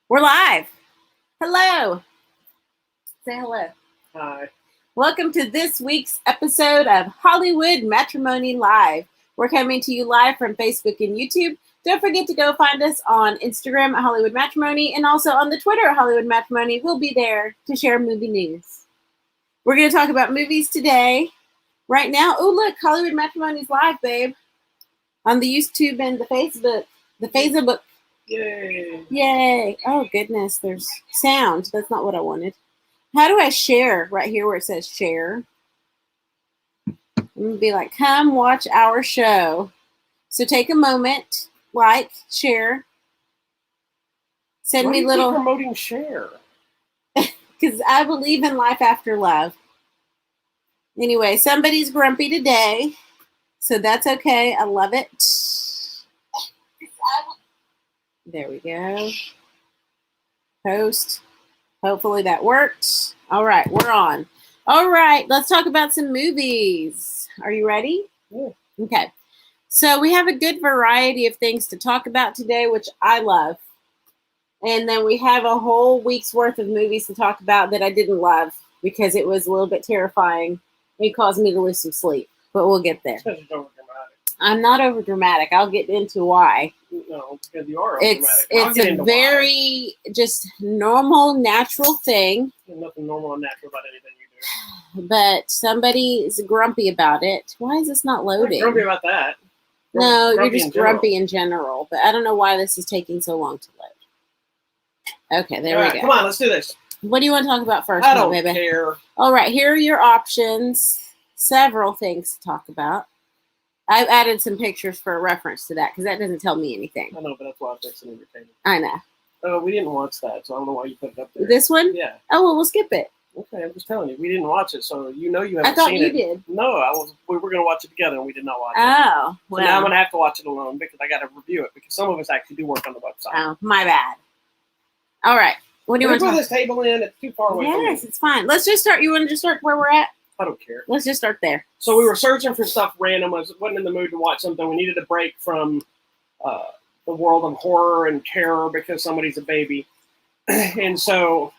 We're live. Hello. Say hello. Hi. Welcome to this week's episode of Hollywood Matrimony Live. We're coming to you live from Facebook and YouTube. Don't forget to go find us on Instagram at Hollywood Matrimony and also on the Twitter at Hollywood Matrimony. We'll be there to share movie news. We're going to talk about movies today. Right now, oh look, Hollywood Matrimony's live, babe. On the YouTube and the Facebook. The Facebook. Yay. Yay. Oh, goodness. There's sound. That's not what I wanted. How do I share? Right here where it says share. I'm going to be like, come watch our show. So take a moment, like, share. Send Why me do you little. keep promoting share? Because I believe in life after love. Anyway, somebody's grumpy today. So that's okay. I love it. There we go. Post. Hopefully that worked. All right, we're on. All right, let's talk about some movies. Are you ready? Yeah. Okay. So we have a good variety of things to talk about today, which I love. And then we have a whole week's worth of movies to talk about that I didn't love because it was a little bit terrifying. It caused me to lose some sleep, but we'll get there. Because you're overdramatic. I'm not over dramatic. I'll get into why. No, because you are It's overdramatic. a very just normal, natural thing. There's nothing normal and natural about anything you do. But somebody is grumpy about it. Why is this not I'm loading? grumpy about that. No, you're Grumpy just in general. grumpy in general. But I don't know why this is taking so long to load. Okay, there All we right, go. come on, let's do this. What do you want to talk about first, I don't baby? care. All right, here are your options. Several things to talk about. I've added some pictures for a reference to that because that doesn't tell me anything. I know, but that's why it's fixing entertainment. I know. Oh, we didn't watch that, so I don't know why you put it up there. This one? Yeah. Oh, well, we'll skip it. Okay, I'm just telling you, we didn't watch it, so you know you I haven't thought seen you it. did. No, we were going to watch it together, and we did not watch it. Oh, So now I'm well. going to have to watch it alone because I got to review it because some of us actually do work on the website. Oh, my bad. All right. What do you Can we want put to this table in? It's too far talk away from me. Yes, it's fine. Let's just start. You want to just start where we're at? I don't care. Let's just start there. So we were searching for stuff random. I wasn't in the mood to watch something. We needed a break from the world of horror and terror because somebody's a baby. And so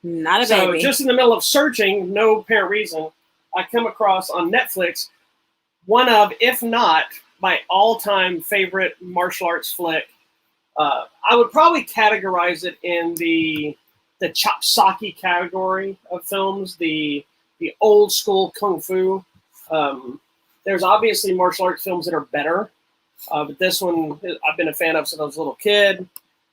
Not a baby. just in the middle of searching, no apparent reason, I come across on Netflix one of, if not, my all-time favorite martial arts flick. I would probably categorize it in the chopsaki category of films, the old school kung fu. There's obviously martial arts films that are better, but this one I've been a fan of since I was a little kid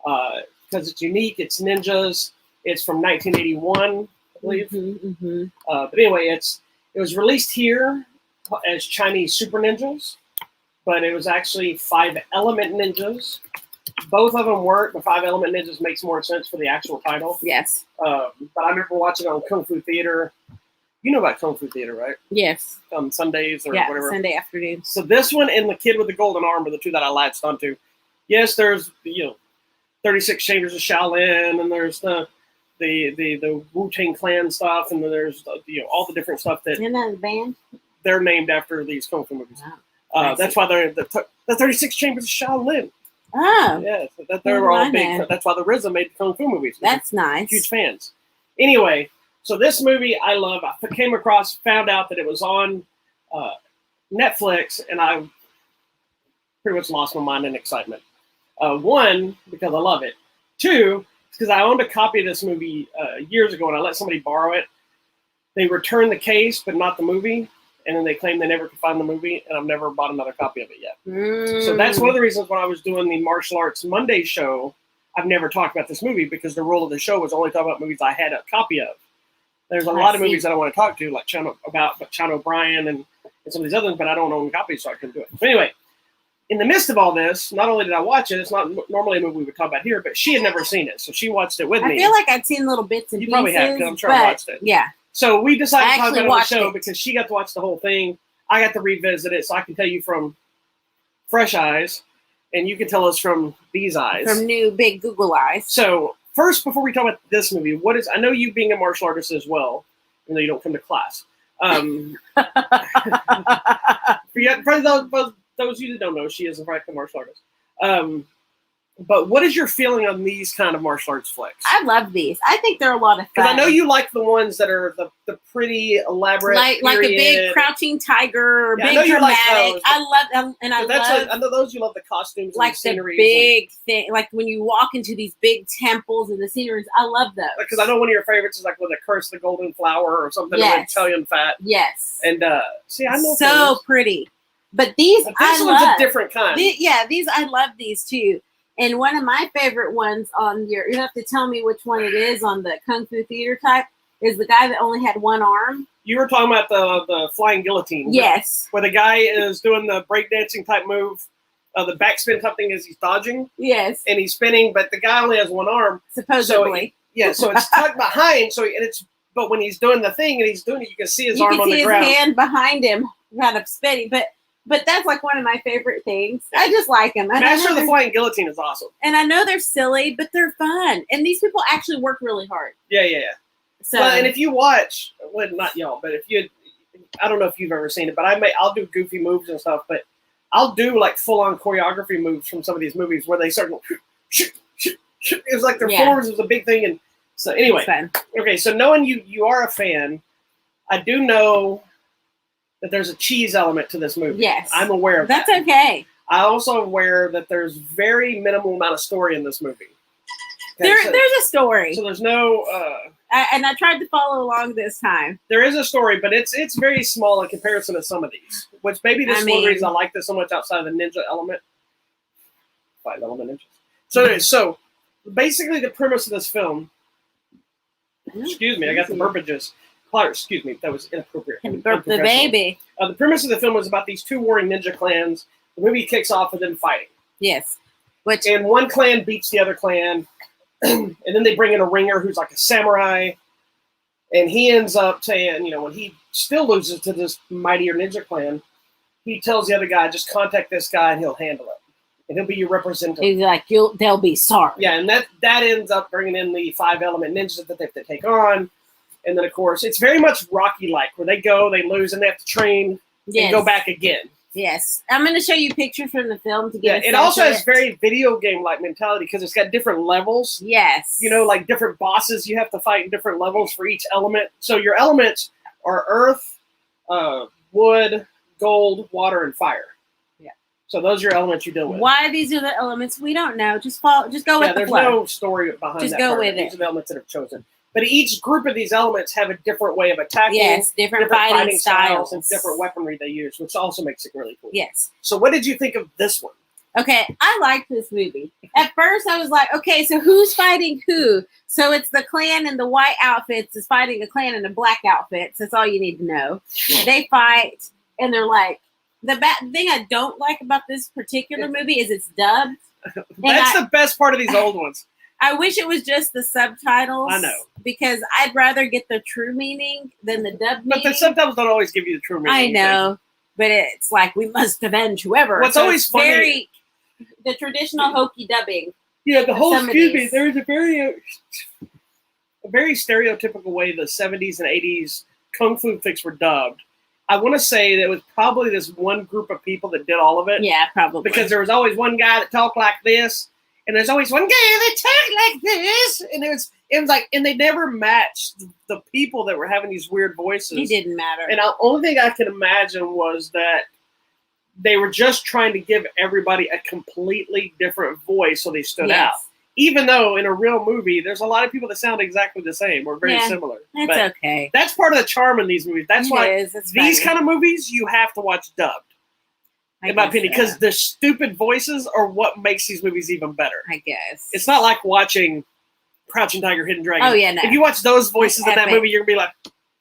because it's unique. It's ninjas. It's from 1981, I believe. Mm-hmm. But anyway, it was released here as Chinese Super Ninjas, but it was actually 5 Element Ninjas. Both of them work, but 5 Element Ninjas makes more sense for the actual title. Yes. But I remember watching it on Kung Fu Theater. You know about Kung Fu Theater, right? Yes. On Sundays or Yeah, whatever. Sunday afternoons. So this one and The Kid with the Golden Arm are the two that I latched onto. Yes, there's 36 Chambers of Shaolin, and there's the Wu-Tang Clan stuff, and then there's all the different stuff that Isn't that the band? they're named after these Kung Fu movies. Wow. That's why they're the 36 Chambers of Shaolin. Oh, Yeah, so they're all big. know. That's why the RZA made the Kung Fu movies. that's nice. Huge fans. Anyway, so this movie I love. I found out that it was on Netflix, and I pretty much lost my mind in excitement. One, because I love it. Two, because I owned a copy of this movie years ago, and I let somebody borrow it. They returned the case, but not the movie, and then they claimed they never could find the movie, and I've never bought another copy of it yet. So that's one of the reasons when I was doing the Martial Arts Monday show, I've never talked about this movie because the rule of the show was only talk about movies I had a copy of. There's a lot of movies that I want to talk to, like Sean O'Brien and some of these others, but I don't own copies, so I couldn't do it. So anyway, in the midst of all this, not only did I watch it, it's not normally a movie we would talk about here, but she had never seen it, so she watched it with me. I feel like I'd seen little bits and You pieces. probably have, because I'm sure I watched it. Yeah. So we decided to talk about it on the show it. because she got to watch the whole thing. I got to revisit it, so I can tell you from fresh eyes, and you can tell us from these eyes. From new big Google eyes. So first, before we talk about this movie, I know you being a martial artist as well, even though you don't come to class. For those of you that don't know, she is in fact a martial artist. But what is your feeling on these kind of martial arts flicks? I love these. I think they're a lot of fun. Because I know you like the ones that are the pretty elaborate, like a big crouching tiger, Yeah, big I know you like dramatic. those, I love them, and I know those you love the costumes, like and the scenery, big thing. Like when you walk into these big temples and the sceneries. I love those. Because I know one of your favorites is like with the Curse of the Golden Flower or something. Yes. Italian fat. Yes. And see, I know so those. pretty. But these But I this one's love. a different kind. These I love these too. And one of my favorite ones on you have to tell me which one it is on the Kung Fu Theater type, is the guy that only had one arm. You were talking about the flying guillotine. Yes. Where the guy is doing the breakdancing type move. The backspin type thing is he's dodging. Yes. And he's spinning, but the guy only has one arm. Supposedly. So it's tucked behind. But when he's doing the thing and he's doing it, you can see his arm on the ground. You can see his hand behind him, kind of spinning. But that's like one of my favorite things. I just like them. Master of the Flying Guillotine is awesome. And I know they're silly, but they're fun. And these people actually work really hard. Yeah. So, and if you watch, well, not y'all, but if you, I don't know if you've ever seen it, but I'll do goofy moves and stuff, but I'll do like full-on choreography moves from some of these movies where they start going, it was like their forms was a big thing. And so anyway, okay, so knowing you are a fan, I do know that there's a cheese element to this movie. Yes. I'm aware of that. That's okay. I'm also aware that there's very minimal amount of story in this movie. Okay, there's a story. So there's no... and I tried to follow along this time. There is a story, but it's very small in comparison to some of these. Which maybe this is one reason I like this so much outside of the ninja element. 5 element ninjas. So basically the premise of this film... Excuse me, I got the burpages. Excuse me, that was inappropriate. Burp the baby. The premise of the film was about these 2 warring ninja clans. The movie kicks off with them fighting. Yes. And one clan beats the other clan, and then they bring in a ringer who's like a samurai, and he ends up saying, when he still loses to this mightier ninja clan, he tells the other guy, just contact this guy and he'll handle it. And he'll be your representative. He's like, they'll be sorry. Yeah, and that ends up bringing in the 5 element ninjas that they have to take on. And then, of course, it's very much Rocky-like, where they go, they lose, and they have to train and go back again. Yes. I'm going to show you pictures from the film to get a sense it also of has very video game-like mentality because it's got different levels. Yes. Like different bosses you have to fight in different levels for each element. So your elements are earth, wood, gold, water, and fire. Yeah. So those are your elements you deal with. Why these are the elements, we don't know. Just go with the flow. There's no story behind that. Just go with it. These are the elements that are chosen. But each group of these elements have a different way of attacking. Yes, different fighting styles. And different weaponry they use, which also makes it really cool. Yes. So what did you think of this one? Okay, I liked this movie. At first, I was like, okay, so who's fighting who? So it's the clan in the white outfits is fighting a clan in the black outfits. That's all you need to know. They fight, and they're like, the thing I don't like about this particular movie is it's dubbed. That's the best part of these old ones. I wish it was just the subtitles. I know. Because I'd rather get the true meaning than the dub meaning. But the subtitles don't always give you the true meaning. I know. But it's like, we must avenge whoever. What's always funny. The traditional hokey dubbing. Yeah, there is a very stereotypical way the 70s and 80s Kung Fu flicks were dubbed. I want to say that it was probably this one group of people that did all of it. Yeah, probably. Because there was always one guy that talked like this. And there's always one guy that talked like this, and it was like, and they never matched the people that were having these weird voices. It didn't matter. And the only thing I can imagine was that they were just trying to give everybody a completely different voice so they stood out. Even though in a real movie, there's a lot of people that sound exactly the same or very similar. That's okay. That's part of the charm in these movies. That's why these kind of movies you have to watch dubbed. In my opinion, because the stupid voices are what makes these movies even better. I guess. It's not like watching Crouching Tiger, Hidden Dragon. Oh, yeah, no. If you watch those voices in that movie, you're going to be like...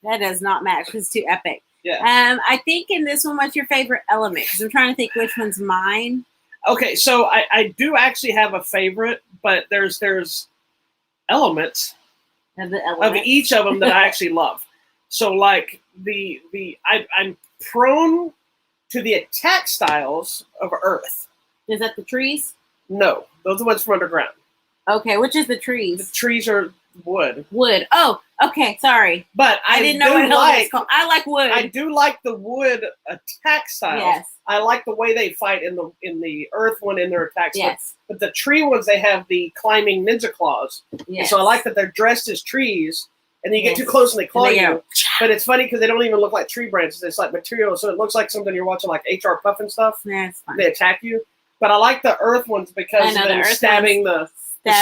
That does not match. It's too epic. Yeah. I think in this one, what's your favorite element? Because I'm trying to think which one's mine. Okay, so I do actually have a favorite, but there's elements of each of them that I actually love. So, like, I'm prone to the attack styles of Earth. Is that the trees? No, those are the ones from underground. Okay, which is the The trees? trees are wood. Wood. Oh, okay. Sorry, But I didn't know what it was called. I like wood. I do like the wood attack styles. Yes. I like the way they fight in the earth one in their attacks. Yes. But the tree ones, they have the climbing ninja claws. Yes. And so I like that they're dressed as trees, and then you get too close and they claw you. But it's funny because they don't even look like tree branches. It's like material, so it looks like something you're watching like HR Puff and stuff. Yeah, it's fine. They attack you. But I like the earth ones because they're stabbing the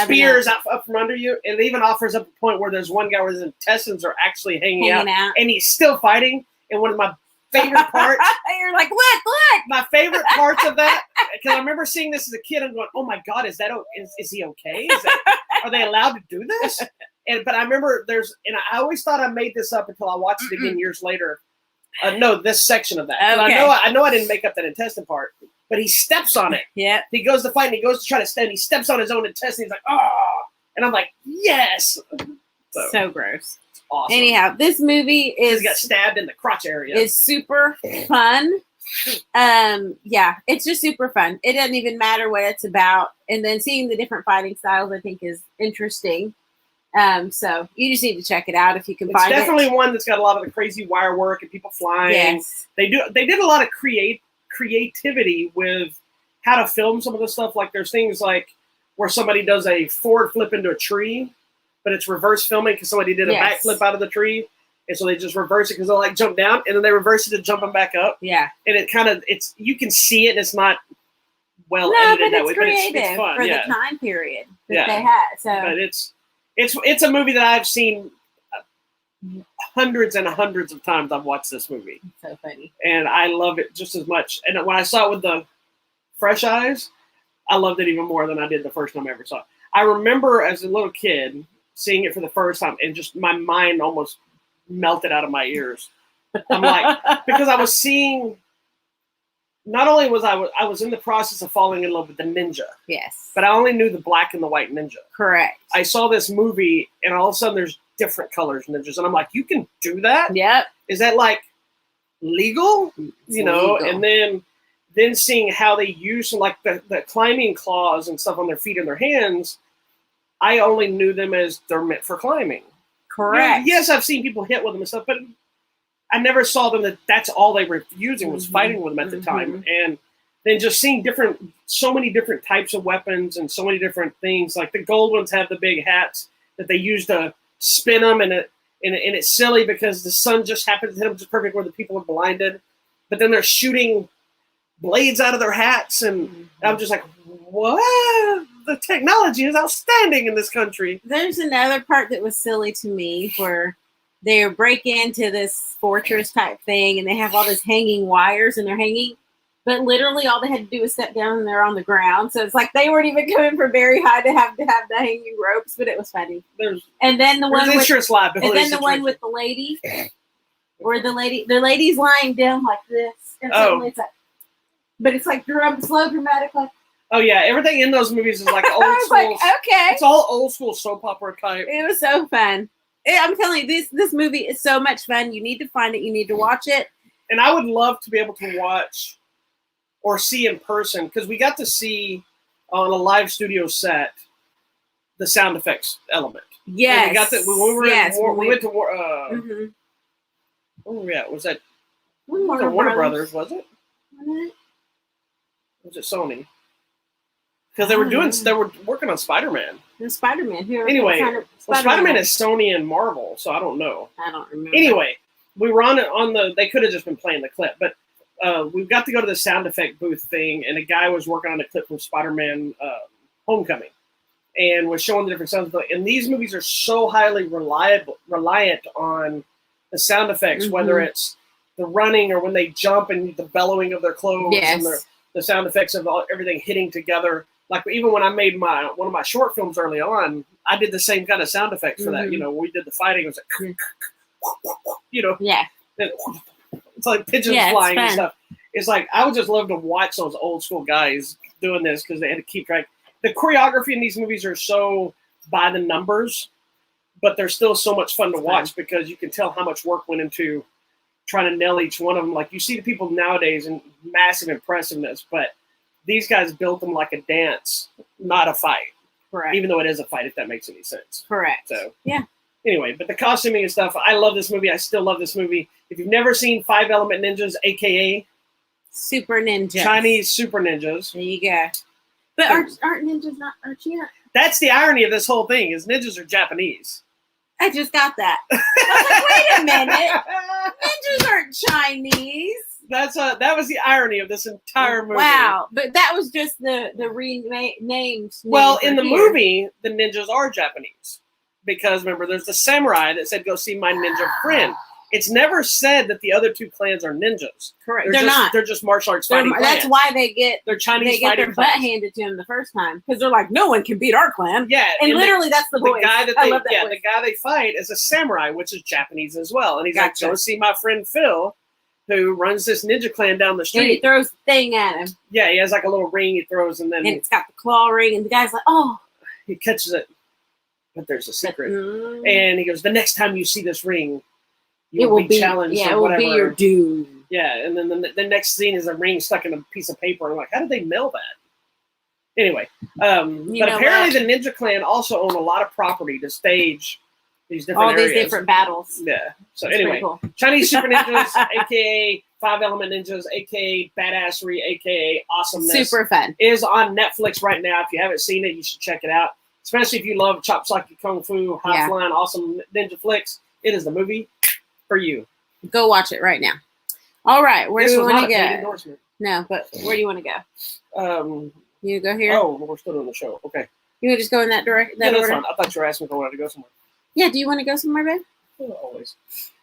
spears up from under you. And it even offers up a point where there's one guy where his intestines are actually hanging out. And he's still fighting. And one of my favorite parts. You're like, look. My favorite parts of that, because I remember seeing this as a kid and going, oh my God, is he okay? Are they allowed to do this? But I remember and I always thought I made this up until I watched it again years later. No, this section of that. Okay. I know I didn't make up that intestine part, but he steps on it. Yeah. He goes to fight and he goes to try to stand. He steps on his own intestine. He's like, oh, and I'm like, yes. So gross. It's awesome. Anyhow, this movie he got stabbed in the crotch area. Is super fun. Yeah, it's just super fun. It doesn't even matter what it's about. And then seeing the different fighting styles, I think, is interesting. So you just need to check it out if you can find it. It's definitely one that's got a lot of the crazy wire work and people flying. Yes. They did a lot of creativity with how to film some of the stuff. Like there's things like where somebody does a forward flip into a tree, but it's reverse filming because somebody did a backflip out of the tree. And so they just reverse it because they'll like jump down and then they reverse it to jumping back up. Yeah. And you can see it and it's not well edited that way. But it's creative fun for the time period that they had. So but it's a movie that I've seen hundreds and hundreds of times. I've watched this movie. It's so funny. And I love it just as much. And when I saw it with the fresh eyes, I loved it even more than I did the first time I ever saw it. I remember as a little kid seeing it for the first time and just my mind almost melted out of my ears. I'm like, because I was seeing, not only was I was in the process of falling in love with the ninja. Yes. But I only knew the black and the white ninja. Correct. I saw this movie and all of a sudden there's different colors ninjas. And I'm like, you can do that? Yep. Is that like legal? It's legal. And then seeing how they use like the climbing claws and stuff on their feet and their hands, I only knew them as they're meant for climbing. Correct. Yes, I've seen people hit with them and stuff, but I never saw them that's all they were using was fighting with them at the time. And then just seeing so many different types of weapons and so many different things. Like the gold ones have the big hats that they use to spin them, and it's silly because the sun just happens to hit them just perfect where the people are blinded. But then they're shooting blades out of their hats, and I'm just like, what? The technology is outstanding in this country. There's another part that was silly to me where they break into this fortress type thing and they have all this hanging wires and they're hanging, but literally all they had to do was step down and they're on the ground. So it's like they weren't even coming from very high to have the hanging ropes, but it was funny. And then the one with the lady, where the lady's lying down like this, and suddenly it's like, but it's like slow, dramatic, like. Oh yeah, everything in those movies is like old school. Like, okay, it's all old school soap opera type. It was so fun. I'm telling you, this movie is so much fun. You need to find it. You need to watch it. And I would love to be able to watch or see in person because we got to see on a live studio set the sound effects element. Yes, and we got that when we were we went to war. Oh yeah, was that Warner Brothers? Was it? Was it Sony? Because they were working on Spider-Man. Spider-Man. Anyway, Spider-Man is Sony and Marvel, so I don't know. I don't remember. Anyway, we were on the. They could have just been playing the clip, but we got to go to the sound effect booth thing, and a guy was working on a clip from Spider-Man Homecoming, and was showing the different sounds. And these movies are so highly reliant on the sound effects, whether it's the running or when they jump and the bellowing of their clothes and the sound effects of everything hitting together. Like even when I made one of my short films early on, I did the same kind of sound effects for that. You know, when we did the fighting, it was like, it's like pigeons flying and stuff. It's like I would just love to watch those old school guys doing this because they had to keep track. The choreography in these movies are so by the numbers, but they're still so much fun to watch because you can tell how much work went into trying to nail each one of them. Like you see the people nowadays and massive impressiveness, but these guys built them like a dance, not a fight. Correct. Even though it is a fight, if that makes any sense. Correct. So yeah. Anyway, but the costuming and stuff, I love this movie. I still love this movie. If you've never seen 5 Element Ninjas, aka Super Ninjas, Chinese Super Ninjas, there you go. But aren't ninjas not? Aren't you? That's the irony of this whole thing: is ninjas are Japanese. I just got that. I was like, wait a minute, ninjas aren't Chinese. That was the irony of this entire movie. Wow, but that was just the renamed. Well, in the movie, the ninjas are Japanese because remember, there's the samurai that said, "Go see my ninja friend." It's never said that the other 2 clans are ninjas. Correct. They're not. They're just martial arts fighting clans. That's why they get Chinese. They get their butt handed to them the first time because they're like, no one can beat our clan. Yeah, and literally that's the voice. Guy that I love that voice. The guy they fight is a samurai, which is Japanese as well. And he's Gotcha. like, go see my friend Phil, who runs this ninja clan down the street. And he throws the thing at him. Yeah, he has like a little ring he throws, and it's got the claw ring, and the guy's like, oh. He catches it, but there's a secret. And he goes, the next time you see this ring, it will be challenged. Yeah, or whatever. It will be your doom. Yeah, and then the next scene is a ring stuck in a piece of paper. I'm like, how did they mail that? Anyway, but apparently the Ninja Clan also own a lot of property to stage these different areas. These different battles. Yeah. So That's anyway, cool. Chinese Super Ninjas, aka 5 Element Ninjas, aka Badassery, aka Awesomeness. Super fun. Is on Netflix right now. If you haven't seen it, you should check it out. Especially if you love Chop Socky Kung Fu, High Flying, Awesome Ninja Flicks. It is the movie for you. Go watch it right now. All right, where do you want to go? Endorsement. No, but where do you want to go? You go here. Oh, we're still doing the show. Okay. You want to just go in that direction? That's fine. I thought you were asking if I wanted to go somewhere. Yeah. Do you want to go somewhere, babe? Always.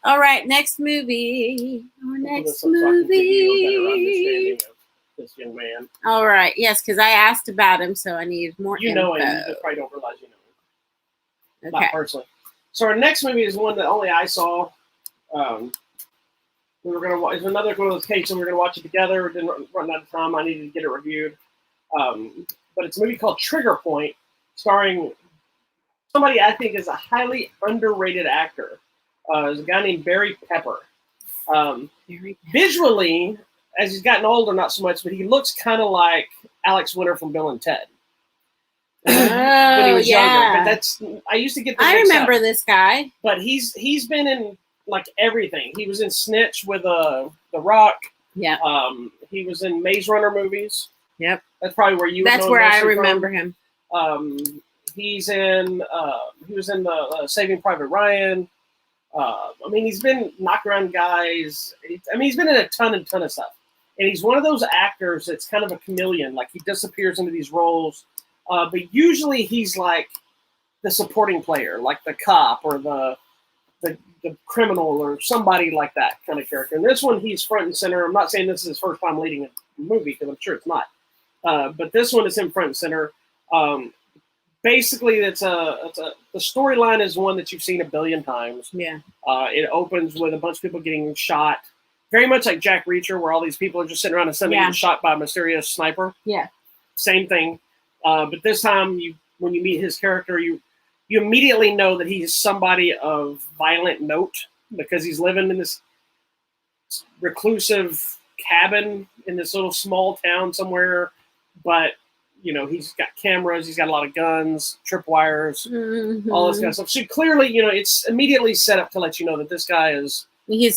All right. Next movie. Our next movie. This young man. All right. Yes, because I asked about him, so I need more. You know him. You just probably don't realize you know him. Okay. Not personally. So our next movie is one that only I saw. We were gonna watch. It's another one of those cases. We were gonna watch it together. We didn't run out of time. I needed to get it reviewed. But it's a movie called Trigger Point, starring somebody I think is a highly underrated actor. There's a guy named Barry Pepper. Visually, as he's gotten older, not so much, but he looks kind of like Alex Winter from Bill and Ted. When he was younger. But I used to get. I remember this guy. But he's been in like everything. He was in Snitch with The Rock. Yeah. He was in Maze Runner movies. Yep. That's probably where you. That's where I remember him. He was in the Saving Private Ryan. He's been knocking around guys. He's been in a ton of stuff. And he's one of those actors that's kind of a chameleon. Like he disappears into these roles. But usually he's like the supporting player, like the cop or the criminal or somebody like that kind of character. And this one, he's front and center. I'm not saying this is his first time leading a movie because I'm sure it's not. But this one is him front and center. Basically, the storyline is one that you've seen a billion times. Yeah. It opens with a bunch of people getting shot, very much like Jack Reacher, where all these people are just sitting around and suddenly getting shot by a mysterious sniper. Yeah. Same thing. But this time, when you meet his character, you immediately know that he's somebody of violent note because he's living in this reclusive cabin in this little small town somewhere. But, he's got cameras, he's got a lot of guns, tripwires, all this kind of stuff. So clearly, it's immediately set up to let you know that this guy he's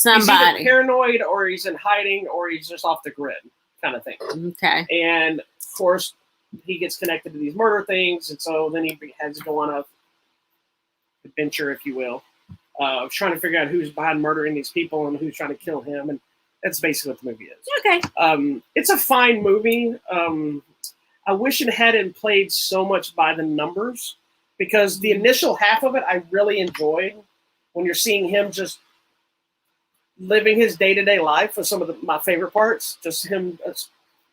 somebody. He's either paranoid or he's in hiding or he's just off the grid kind of thing. Okay. And, of course, he gets connected to these murder things, and so then he has to go on a adventure, if you will, of trying to figure out who's behind murdering these people and who's trying to kill him, and that's basically what the movie is. Okay. It's a fine movie. I wish it hadn't played so much by the numbers, because the initial half of it I really enjoyed when you're seeing him just living his day-to-day life with some of my favorite parts, just him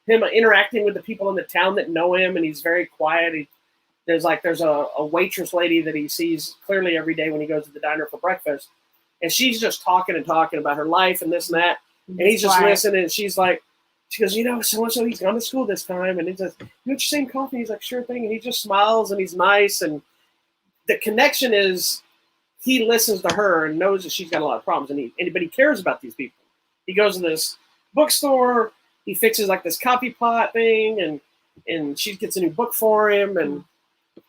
interacting with the people in the town that know him, and he's very quiet. There's a waitress lady that he sees clearly every day when he goes to the diner for breakfast, and she's just talking about her life and this and that, and he's just listening, and she goes, so-and-so, he's gone to school this time, and he says, you want your same coffee? He's like, sure thing, and he just smiles, and he's nice, and the connection is he listens to her and knows that she's got a lot of problems, but he cares about these people. He goes to this bookstore, he fixes like this coffee pot thing, and she gets a new book for him, and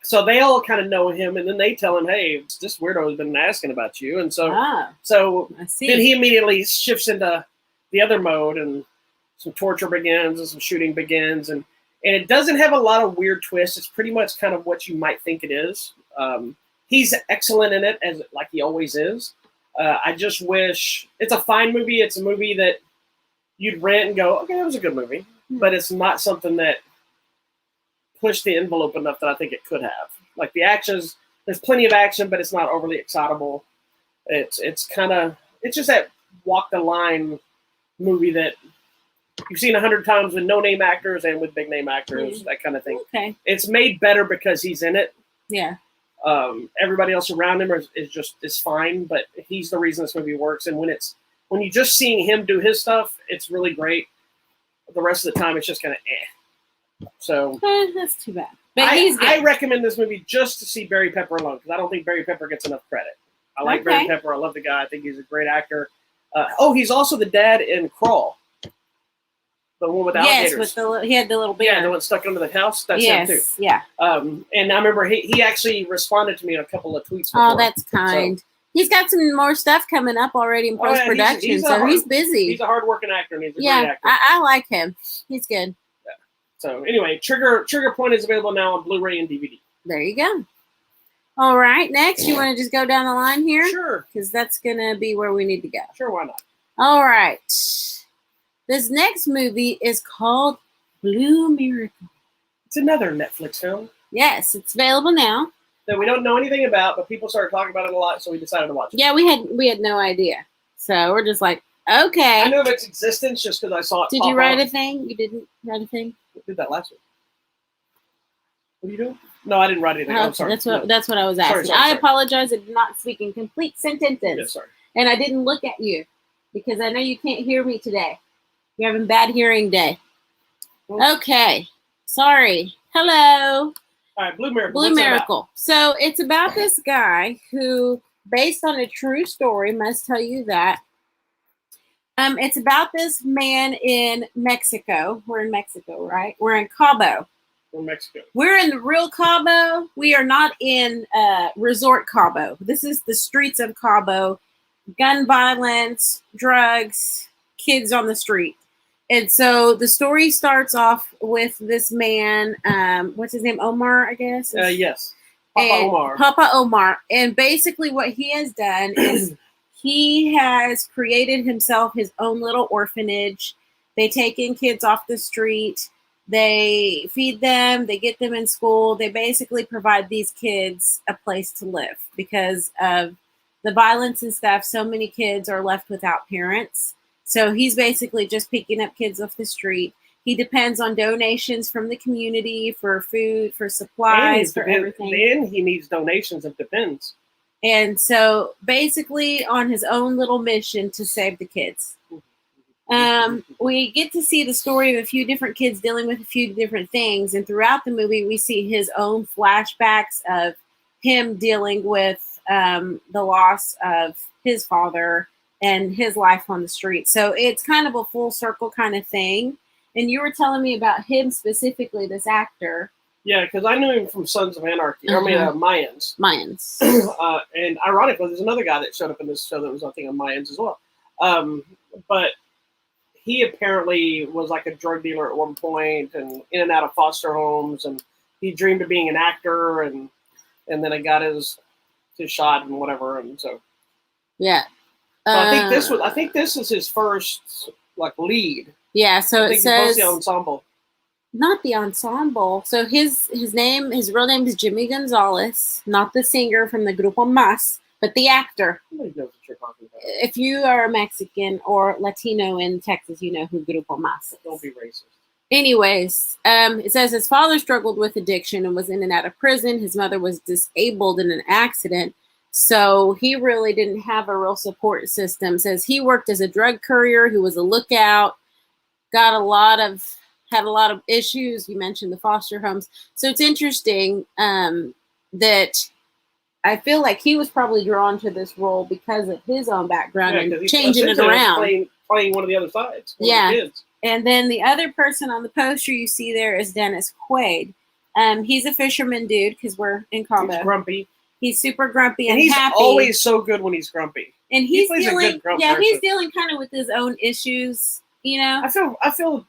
So they all kind of know him, and then they tell him, "Hey, this weirdo has been asking about you," and so I see. then he immediately shifts into the other mode, and some torture begins, and some shooting begins, and it doesn't have a lot of weird twists. It's pretty much kind of what you might think it is. He's excellent in it, as like he always is. I just wish it's a fine movie. It's a movie that you'd rent and go, okay, that was a good movie, but it's not something that pushed the envelope enough that I think it could have. Like the actions, there's plenty of action, but it's not overly excitable. It's just that walk the line movie that you've seen 100 times with no name actors and with big name actors, that kind of thing. Okay. It's made better because he's in it. Yeah. Everybody else around him is fine, but he's the reason this movie works. And when you just seeing him do his stuff, it's really great. The rest of the time, it's just kind of eh. So that's too bad. But I recommend this movie just to see Barry Pepper alone, because I don't think Barry Pepper gets enough credit. I like Barry Pepper. I love the guy. I think he's a great actor. He's also the dad in Crawl. The one with the alligators. Yes, he had the little bear. Yeah, the one stuck under the house. That's him too. Yeah. And I remember he actually responded to me in a couple of tweets before. Oh, that's kind. So, he's got some more stuff coming up already in post-production, so he's busy. He's a hard-working actor, and he's a great actor. I like him. He's good. Yeah. So anyway, Trigger Point is available now on Blu-ray and DVD. There you go. All right, next, you want to just go down the line here? Sure. Because that's going to be where we need to go. Sure, why not? All right. This next movie is called Blue Miracle. It's another Netflix film. Yes, it's available now. That we don't know anything about, but people started talking about it a lot, so we decided to watch it. Yeah, we had no idea. So we're just like, okay. I knew of its existence just because I saw it. Did you write a thing? You didn't write a thing? I did that last week. What are you doing? No, I didn't write anything. I'm sorry. That's what I was asking. Sorry. I apologize. I did not speak in complete sentences. Yeah, sorry. And I didn't look at you because I know you can't hear me today. You're having bad hearing day. Okay. Sorry. Hello. All right, Blue Miracle. Blue Miracle. So it's about this guy who, based on a true story, must tell you that. It's about this man in Mexico. We're in Mexico, right? We're in Cabo. We're in Mexico. We're in the real Cabo. We are not in Resort Cabo. This is the streets of Cabo. Gun violence, drugs, kids on the street. And so the story starts off with this man, what's his name? Omar, I guess? Yes. Papa Omar. And basically what he has done is he has created himself his own little orphanage. They take in kids off the street. They feed them. They get them in school. They basically provide these kids a place to live because of the violence and stuff. So many kids are left without parents. So he's basically just picking up kids off the street. He depends on donations from the community for food, for supplies, for everything. Then he needs donations of depends. And so basically on his own little mission to save the kids. We get to see the story of a few different kids dealing with a few different things. And throughout the movie, we see his own flashbacks of him dealing with the loss of his father and his life on the street. So it's kind of a full circle kind of thing. And you were telling me about him specifically, this actor. Yeah, because I knew him from Sons of Anarchy. I mean, Mayans. Mayans. And ironically, there's another guy that showed up in this show that was, I think, on Mayans as well. But he apparently was like a drug dealer at one point and in and out of foster homes. And he dreamed of being an actor. And then I got his shot and whatever. And so. Yeah. So I think this is his first like lead. Yeah, so it says the ensemble. Not the ensemble. So his real name is Jimmy Gonzalez, not the singer from the Grupo Más, but the actor. Nobody knows what you're talking about. If you are Mexican or Latino in Texas, you know who Grupo Más is. Don't be racist. Anyways, it says his father struggled with addiction and was in and out of prison. His mother was disabled in an accident. So he really didn't have a real support system. It says he worked as a drug courier who was a lookout, had a lot of issues. You mentioned the foster homes. So it's interesting that I feel like he was probably drawn to this role because of his own background and changing it around. Playing one of the other sides. Yeah. And then the other person on the poster you see there is Dennis Quaid. He's a fisherman dude because we're in combo. He's grumpy. He's super grumpy and he's happy. Always so good when he's grumpy. And he's dealing, person. he's dealing kind of with his own issues. You know, I feel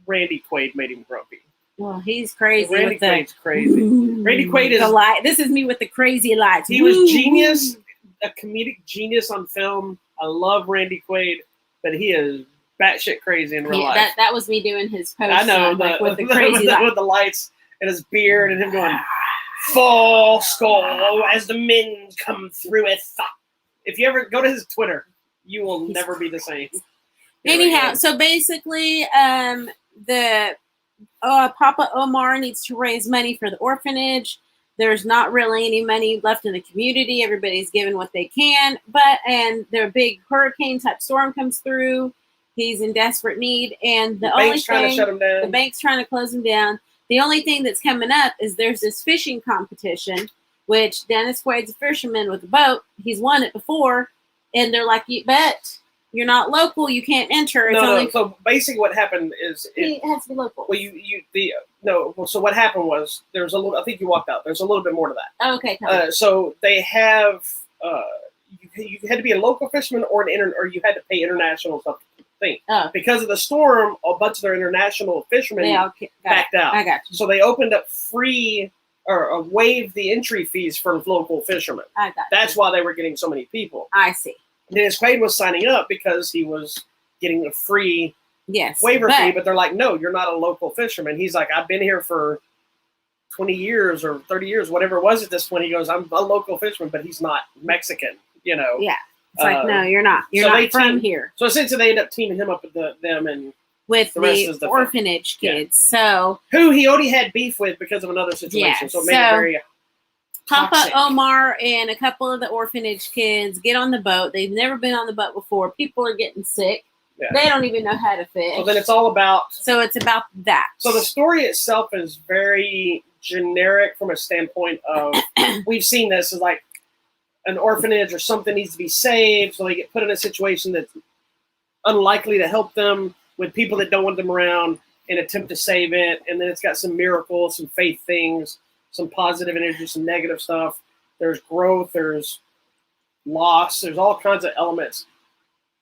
Randy Quaid made him grumpy. Well, he's crazy. Randy Quaid's crazy. Randy Quaid is the light. This is me with the crazy lights. He was genius, a comedic genius on film. I love Randy Quaid, but he is batshit crazy in real life. That was me doing his post. I know with the crazy lights. With the lights and his beard and him going full skull as the men come through it. If you ever go to his Twitter, you will never be the same. Anyhow, so basically, the Papa Omar needs to raise money for the orphanage. There's not really any money left in the community. Everybody's giving what they can, and their big hurricane type storm comes through. He's in desperate need, and the only bank's trying to shut him down. The bank's trying to close him down. The only thing that's coming up is there's this fishing competition, which Dennis Quaid's a fisherman with a boat. He's won it before, and they're like, "You bet you're not local, you can't enter." No. So basically, what happened is it has to be local. Well, so what happened was there's a little. I think you walked out. There's a little bit more to that. Oh, okay. So they have. You had to be a local fisherman or you had to pay international stuff. Because of the storm, a bunch of their international fishermen backed out. I got you. So they opened up free or waived the entry fees for local fishermen. I got That's why they were getting so many people. I see. Dennis Quaid was signing up because he was getting a free waiver fee, but they're like, no, you're not a local fisherman. He's like, I've been here for 20 years or 30 years, whatever it was at this point. He goes, I'm a local fisherman, but he's not Mexican, you know. Yeah. It's like, no, you're not. You're not from here. So essentially, they end up teaming him up with them and with the rest of the orphanage kids. So who he already had beef with because of another situation. So it made it very Papa Omar and a couple of the orphanage kids get on the boat. They've never been on the boat before. People are getting sick. Yeah. They don't even know how to fish. Well, then it's all about. So it's about that. So the story itself is very generic from a standpoint of we've seen this as like an orphanage or something needs to be saved, so they get put in a situation that's unlikely to help them with people that don't want them around and attempt to save it. And then it's got some miracles, some faith things, some positive energy, some negative stuff. There's growth, there's loss, there's all kinds of elements.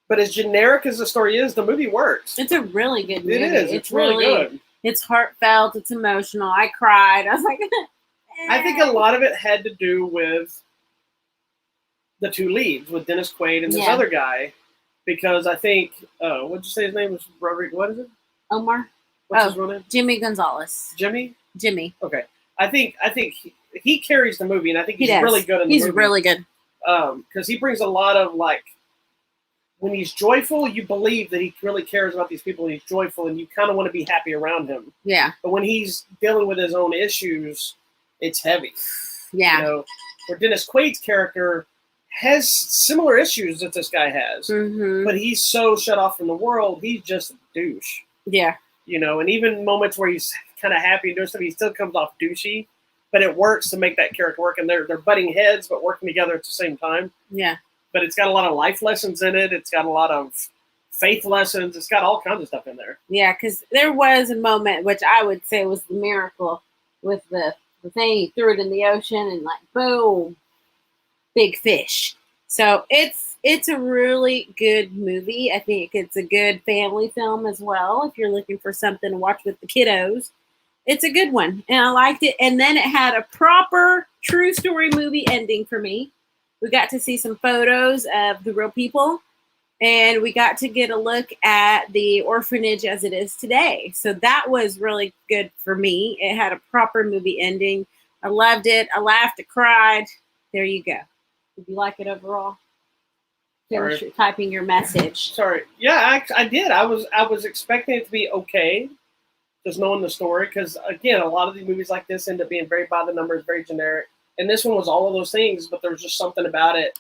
But as generic as the story is, the movie works. It's a really good movie. It is. It's really good. It's heartfelt. It's emotional. I cried. I was like, I think a lot of it had to do with the two leads, with Dennis Quaid and this other guy, because I think, what did you say his name was? Rodrigo, what is it? Omar. What's his real name? Jimmy Gonzalez. Jimmy. Okay. I think he carries the movie, and I think he's really good in the movie. He's really good. Because he brings a lot of, like, when he's joyful, you believe that he really cares about these people, and he's joyful, and you kind of want to be happy around him. Yeah. But when he's dealing with his own issues, it's heavy. Yeah. You know, where Dennis Quaid's character has similar issues that this guy has, but he's so shut off from the world, he's just a douche. Yeah. You know, and even moments where he's kind of happy and doing stuff, he still comes off douchey, but it works to make that character work, and they're butting heads, but working together at the same time. Yeah. But it's got a lot of life lessons in it. It's got a lot of faith lessons. It's got all kinds of stuff in there. Yeah, because there was a moment, which I would say was the miracle, with the thing, he threw it in the ocean and like, boom, big fish. So it's a really good movie. I think it's a good family film as well. If you're looking for something to watch with the kiddos, it's a good one. And I liked it. And then it had a proper true story movie ending for me. We got to see some photos of the real people, and we got to get a look at the orphanage as it is today. So that was really good for me. It had a proper movie ending. I loved it. I laughed. I cried. There you go. Did you like it overall? Finish typing your message. Sorry. Yeah, I did. I was expecting it to be okay, just knowing the story. Because, again, a lot of these movies like this end up being very by the numbers, very generic. And this one was all of those things, but there was just something about it.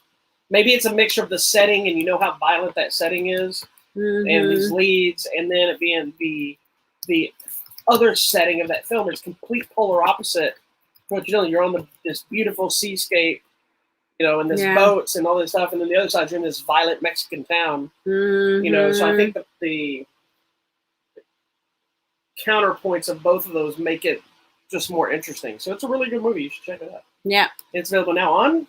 Maybe it's a mixture of the setting, and you know how violent that setting is, and these leads, and then it being the other setting of that film is complete polar opposite. What you're doing, you're on this beautiful seascape, you know, and this boats and all this stuff, and then the other side you're in this violent Mexican town, you know. So I think that the counterpoints of both of those make it just more interesting. So it's a really good movie. You should check it out. Yeah. It's available now on,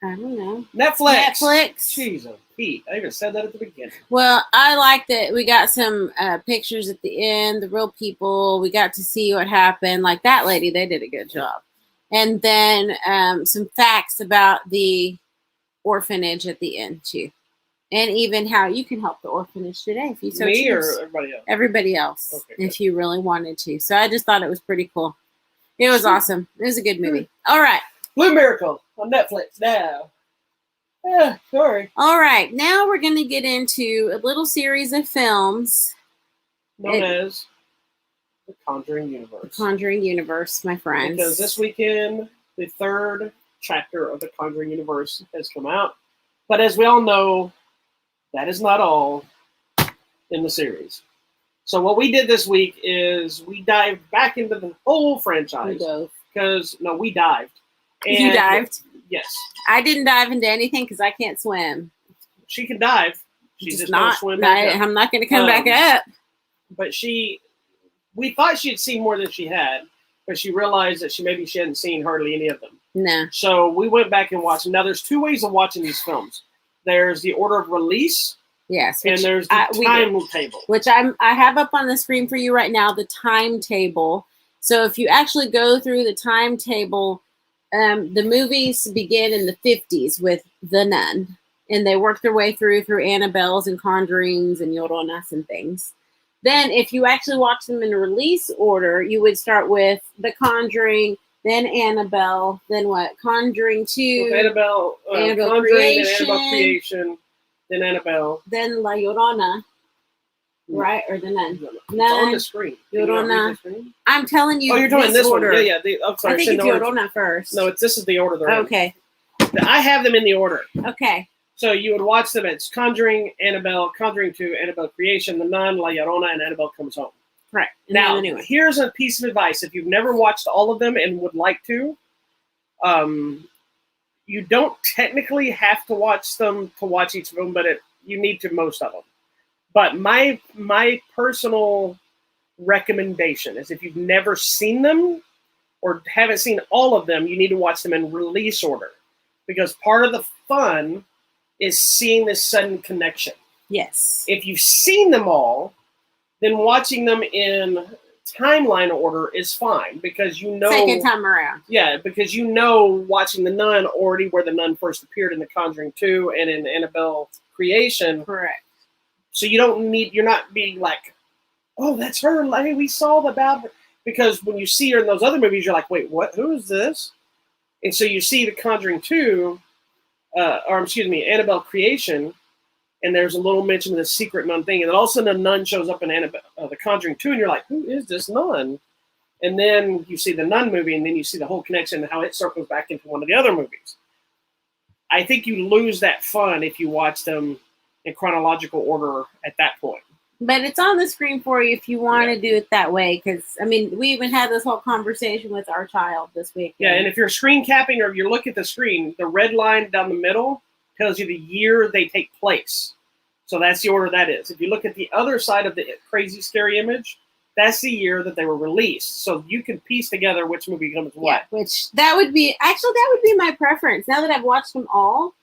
I don't know, Netflix. Jeez, Pete. I even said that at the beginning. Well, I like that we got some pictures at the end, the real people. We got to see what happened. Like that lady, they did a good job. And then some facts about the orphanage at the end too, and even how you can help the orphanage today if you so Me choose. or everybody else? Everybody else, Okay, if you really wanted to. So I just thought it was pretty cool. It was awesome. It was a good movie. All right. Blue Miracle on Netflix now. Yeah, sorry. All right. Now we're going to get into a little series of films Known as the Conjuring Universe. Conjuring Universe, my friends. Because this weekend, the third chapter of the Conjuring Universe has come out. But as we all know, that is not all in the series. So what we did this week is we dived back into the whole franchise. We dived. And you dived? Yes. I didn't dive into anything because I can't swim. She can dive. She's just not don't swim back up. I'm not going to come back up. But we thought she had seen more than she had, but she realized that she hadn't seen hardly any of them. No. So we went back and watched them. Now, there's two ways of watching these films. There's the order of release. Yes. And there's the timetable. Which I have up on the screen for you right now, the timetable. So if you actually go through the timetable, the movies begin in the 50s with The Nun. And they work their way through Annabelle's and Conjurings and Lloronas and things. Then if you actually watch them in release order, you would start with The Conjuring, then Annabelle, then what? Conjuring 2. With Annabelle Creation. Then Annabelle Creation, then Annabelle. Then La Llorona. Right? Or The Nun. It's on the screen. Llorona. I'm telling you. Oh, you're doing this order. one. Yeah. I'm sorry. I think it's Llorona first. No, this is the order they're in. Okay. I have them in the order. Okay. So you would watch them. It's Conjuring, Annabelle, Conjuring 2, Annabelle Creation, The Nun, La Llorona, and Annabelle Comes Home. Correct. Now, here's a piece of advice. If you've never watched all of them and would like to, you don't technically have to watch them to watch each of them, but you need to most of them. But my personal recommendation is if you've never seen them or haven't seen all of them, you need to watch them in release order. Because part of the fun is seeing this sudden connection. Yes. If you've seen them all, then watching them in timeline order is fine because you know. Second time around. Yeah, because you know watching The Nun already where the Nun first appeared in The Conjuring 2 and in Annabelle Creation. Correct. So you're not being like, oh, that's her. Like, we saw the bad. Because when you see her in those other movies, you're like, wait, what? Who is this? And so you see The Conjuring 2, Annabelle Creation, and there's a little mention of the secret nun thing, and then all of a sudden a nun shows up in The Conjuring 2, and you're like, who is this nun? And then you see the Nun movie, and then you see the whole connection and how it circles back into one of the other movies. I think you lose that fun if you watch them in chronological order at that point. But it's on the screen for you if you want to do it that way. Because, we even had this whole conversation with our child this week. Yeah, and if you're screen capping or if you look at the screen, the red line down the middle tells you the year they take place. So that's the order that is. If you look at the other side of the crazy, scary image, that's the year that they were released. So you can piece together which movie comes what. Yeah, that would be my preference. Now that I've watched them all,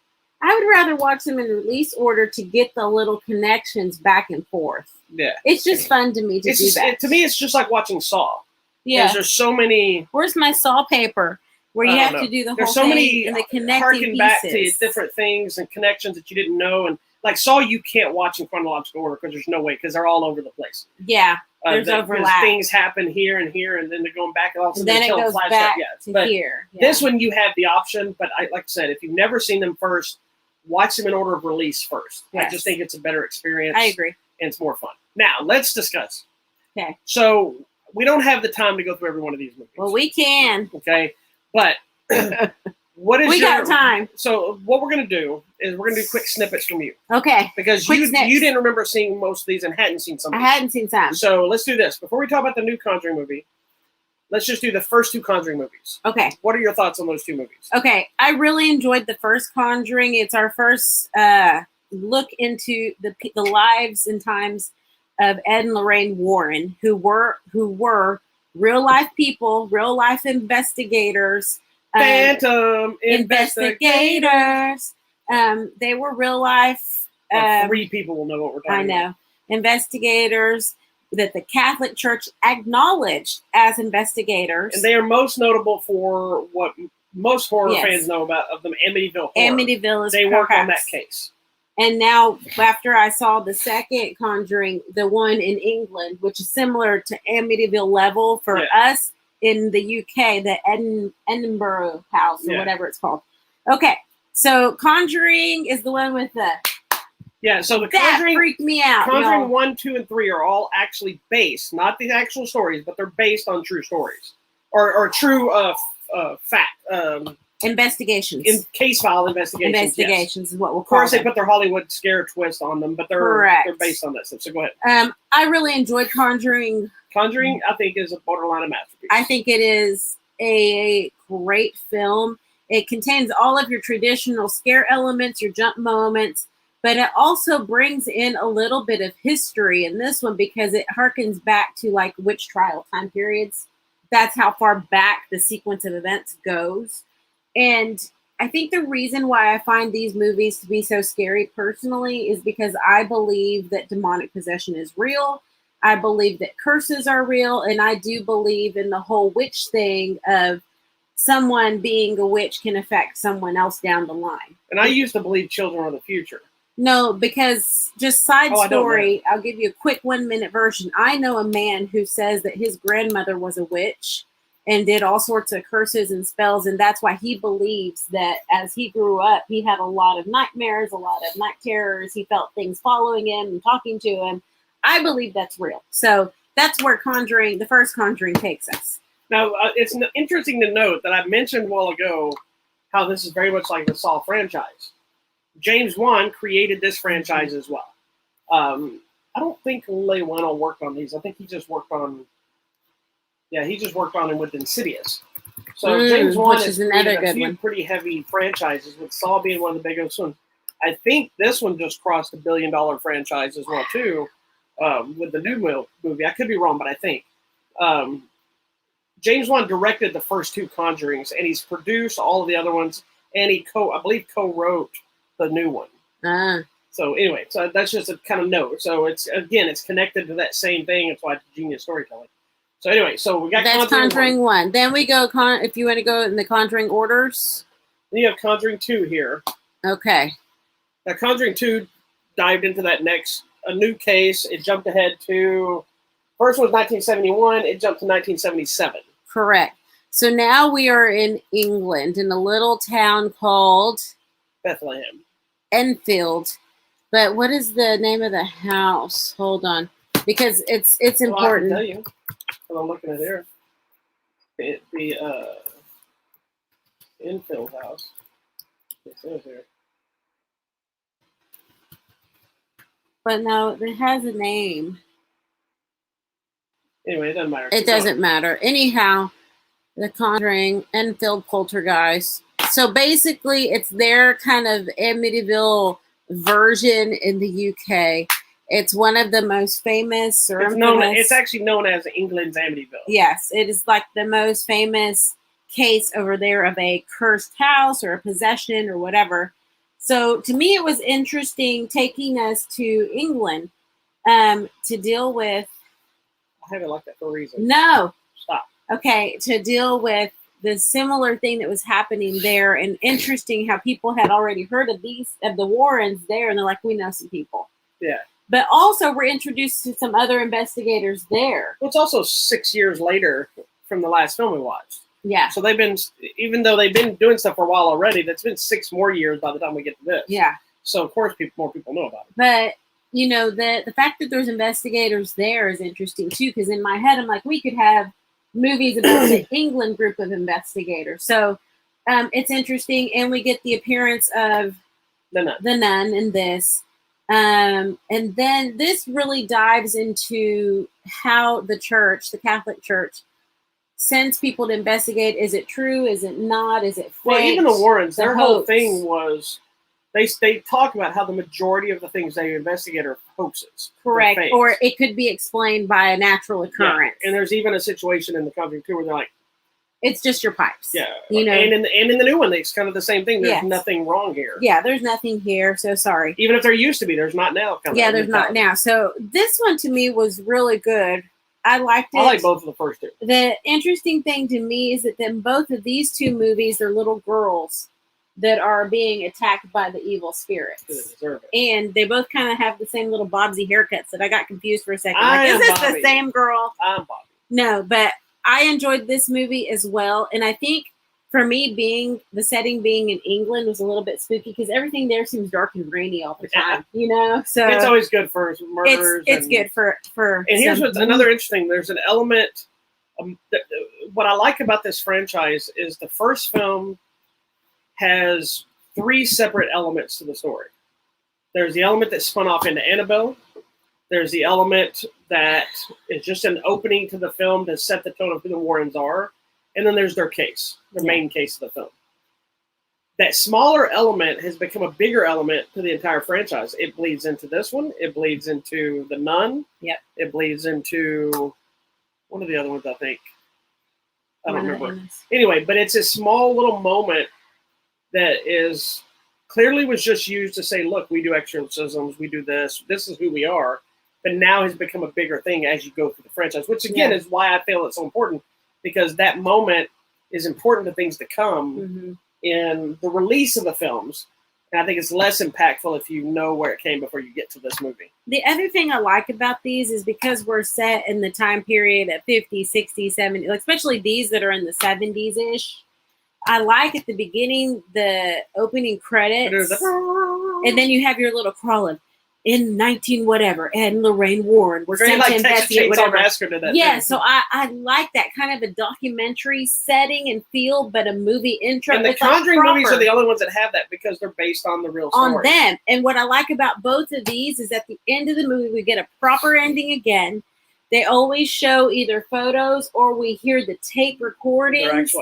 I would rather watch them in release order to get the little connections back and forth. Yeah. It's just fun to me to do that. To me, it's just like watching Saw. Yeah. There's so many. Where's my Saw paper? Where you have to do the whole There's so thing many and the connecting harken back pieces. to different things and connections that you didn't know. And like Saw, you can't watch in chronological order because there's no way because they're all over the place. Yeah. There's overlap. Things happen here, and then they're going back and all of a sudden then it goes back to here. Yeah. This one you have the option, but like I said, if you've never seen them first, watch them in order of release first. Yes. I just think it's a better experience. I agree. And it's more fun. Now, let's discuss. Okay. So, we don't have the time to go through every one of these movies. Well, we can. Okay. But we got time. So, what we're going to do is we're going to do quick snippets from you. Okay. Because you didn't remember seeing most of these and hadn't seen some of these. I hadn't seen some. So, let's do this. Before we talk about the new Conjuring movie, let's just do the first two Conjuring movies. Okay. What are your thoughts on those two movies? Okay. I really enjoyed the first Conjuring. It's our first look into the lives and times of Ed and Lorraine Warren, who were real life people, real life investigators. Phantom investigators. They were real life. 3 people will know what we're talking about. I know. Investigators that the Catholic Church acknowledged as investigators. And they are most notable for what most horror fans know about of them, Amityville Horror. Amityville is They work on that case. And now, after I saw the second Conjuring, the one in England, which is similar to Amityville level for us in the UK, the Edinburgh House or whatever it's called. Okay, so Conjuring is the one with the... Yeah, so the that Conjuring freaked me out. Conjuring 1, 2, and 3 are all actually based, not the actual stories, but they're based on true stories or true fact. Investigations. Case file investigations. Investigations is what we'll Of call course, them. they put their Hollywood scare twist on them, but they're based on that stuff. So go ahead. I really enjoyed Conjuring. Conjuring, I think, is a borderline of masterpiece. I think it is a great film. It contains all of your traditional scare elements, your jump moments, but it also brings in a little bit of history in this one because it harkens back to like witch trial time periods. That's how far back the sequence of events goes. And I think the reason why I find these movies to be so scary personally is because I believe that demonic possession is real. I believe that curses are real. And I do believe in the whole witch thing of someone being a witch can affect someone else down the line. And I used to believe children are the future. No, because just side story, I'll give you a quick 1-minute version. I know a man who says that his grandmother was a witch and did all sorts of curses and spells. And that's why he believes that as he grew up, he had a lot of nightmares, a lot of night terrors. He felt things following him and talking to him. I believe that's real. So that's where Conjuring, the first Conjuring, takes us. Now, it's interesting to note that I mentioned a while ago how this is very much like the Saw franchise. James Wan created this franchise as well. I don't think Lewano worked on these. I think he just worked on... Yeah, he just worked on him with Insidious. So James Wan has created a few pretty heavy franchises, with Saw being one of the biggest ones. I think this one just crossed $1 billion franchise as well, too, with the new movie. I could be wrong, but I think. James Wan directed the first 2 Conjurings, and he's produced all of the other ones, and he I believe co-wrote the new one. So anyway, so that's just a kind of note. So it's connected to that same thing. It's why it's genius storytelling. So anyway, so we got Conjuring 1. Then we go if you want to go in the Conjuring orders. Then you have Conjuring 2 here. Okay. Now Conjuring 2 dived into that a new case. It jumped ahead to first one was 1971. It jumped to 1977. Correct. So now we are in England in a little town called Bethlehem. Enfield. But what is the name of the house? Hold on. Because it's important. I can tell you. I'm looking at here. The Enfield house. It says here. But no, it has a name. Anyway, it doesn't matter. It doesn't matter. Anyhow, the Conjuring, Enfield Poltergeist. So basically, it's their kind of Amityville version in the UK. It's one of the most famous or it's actually known as England's Amityville. Yes, it is like the most famous case over there of a cursed house or a possession or whatever. So to me, it was interesting taking us to England to deal with. I haven't liked that for a reason. No. Stop. Okay, to deal with the similar thing that was happening there, and interesting how people had already heard of the Warrens there, and they're like, we know some people. Yeah. But also, we're introduced to some other investigators there. Well, it's also 6 years later from the last film we watched. Yeah. So even though they've been doing stuff for a while already, that's been 6 more years by the time we get to this. Yeah. So, of course, more people know about it. But, the fact that there's investigators there is interesting, too, because in my head, I'm like, we could have movies about the England group of investigators. So, it's interesting, and we get the appearance of the nun in this. And then this really dives into how the church, the Catholic Church, sends people to investigate. Is it true? Is it not? Is it fake? Well, even the Warrens, their whole thing was they talk about how the majority of the things they investigate are hoaxes. Correct. Or it could be explained by a natural occurrence. Yeah. And there's even a situation in the Conjuring 2 where they're like, it's just your pipes. Yeah. You know. And in the new one, it's kind of the same thing. There's nothing wrong here. Yeah, there's nothing here. So sorry. Even if there used to be, there's not now. Yeah, there's not now. So this one to me was really good. I liked it. I like both of the first two. The interesting thing to me is that then both of these two movies, they're little girls that are being attacked by the evil spirits. They deserve it. And they both kind of have the same little Bobsy haircuts that I got confused for a second. Like, is this the same girl? I'm Bobby. No, but I enjoyed this movie as well. And I think for me, the setting being in England was a little bit spooky because everything there seems dark and rainy all the time, you know? So it's always good for murders. It's good for. And here's what's another interesting. There's an element. What I like about this franchise is the first film has 3 separate elements to the story. There's the element that spun off into Annabelle. There's the element that is just an opening to the film to set the tone of who the Warrens are. And then there's their case, the main case of the film. That smaller element has become a bigger element to the entire franchise. It bleeds into this one. It bleeds into The Nun. Yep. It bleeds into one of the other ones, I think. I don't remember. Anyway, but it's a small little moment that is clearly was just used to say, look, we do exorcisms, we do this, this is who we are, but now has become a bigger thing as you go through the franchise, which again is why I feel it's so important, because that moment is important to things to come in the release of the films. And I think it's less impactful if you know where it came before you get to this movie. The other thing I like about these is because we're set in the time period of 50, 60, 70, especially these that are in the 70s-ish. I like at the beginning the opening credits, and then you have your little crawling in 19 whatever, and Lorraine Warren was sent to investigate whatever. Yeah, so I like that kind of a documentary setting and feel, but a movie intro. And the Conjuring movies are the only ones that have that because they're based on the real story. On them. And what I like about both of these is at the end of the movie, we get a proper ending again. They always show either photos or we hear the tape recordings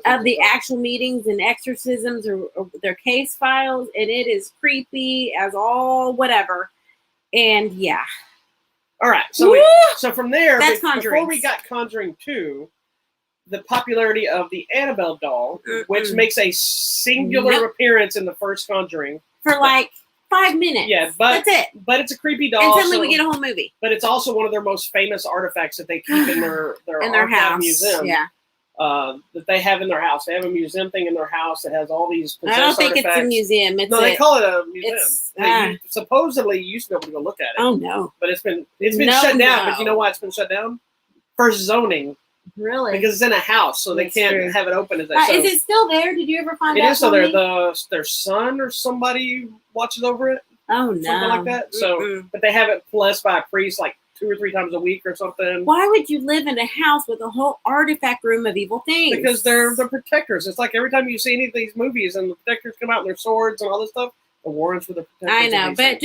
of the actual meetings and exorcisms or their case files. And it is creepy as all whatever. And yeah. All right. So, so from there, before we got Conjuring 2, the popularity of the Annabelle doll, which makes a singular appearance in the first Conjuring. For like 5 minutes. Yeah, but that's it. But it's a creepy doll. And suddenly we get a whole movie. But it's also one of their most famous artifacts that they keep in their house museum. Yeah. That they have in their house. They have a museum thing in their house that has all these I don't think artifacts. It's a museum. They call it a museum. You supposedly used to be able to go look at it. Oh no. But it's been shut down. But you know why it's been shut down? First zoning. Really? Because it's in a house, so they can't have it open as they Is it still there? Did you ever find out? It is still there. Their son or somebody watches over it. Oh no. Something like that. So but they have it blessed by a priest like 2 or 3 times a week or something. Why would you live in a house with a whole artifact room of evil things? Because they're the protectors. It's like every time you see any of these movies and the protectors come out with their swords and all this stuff, the Warrens were the protectors. I know, but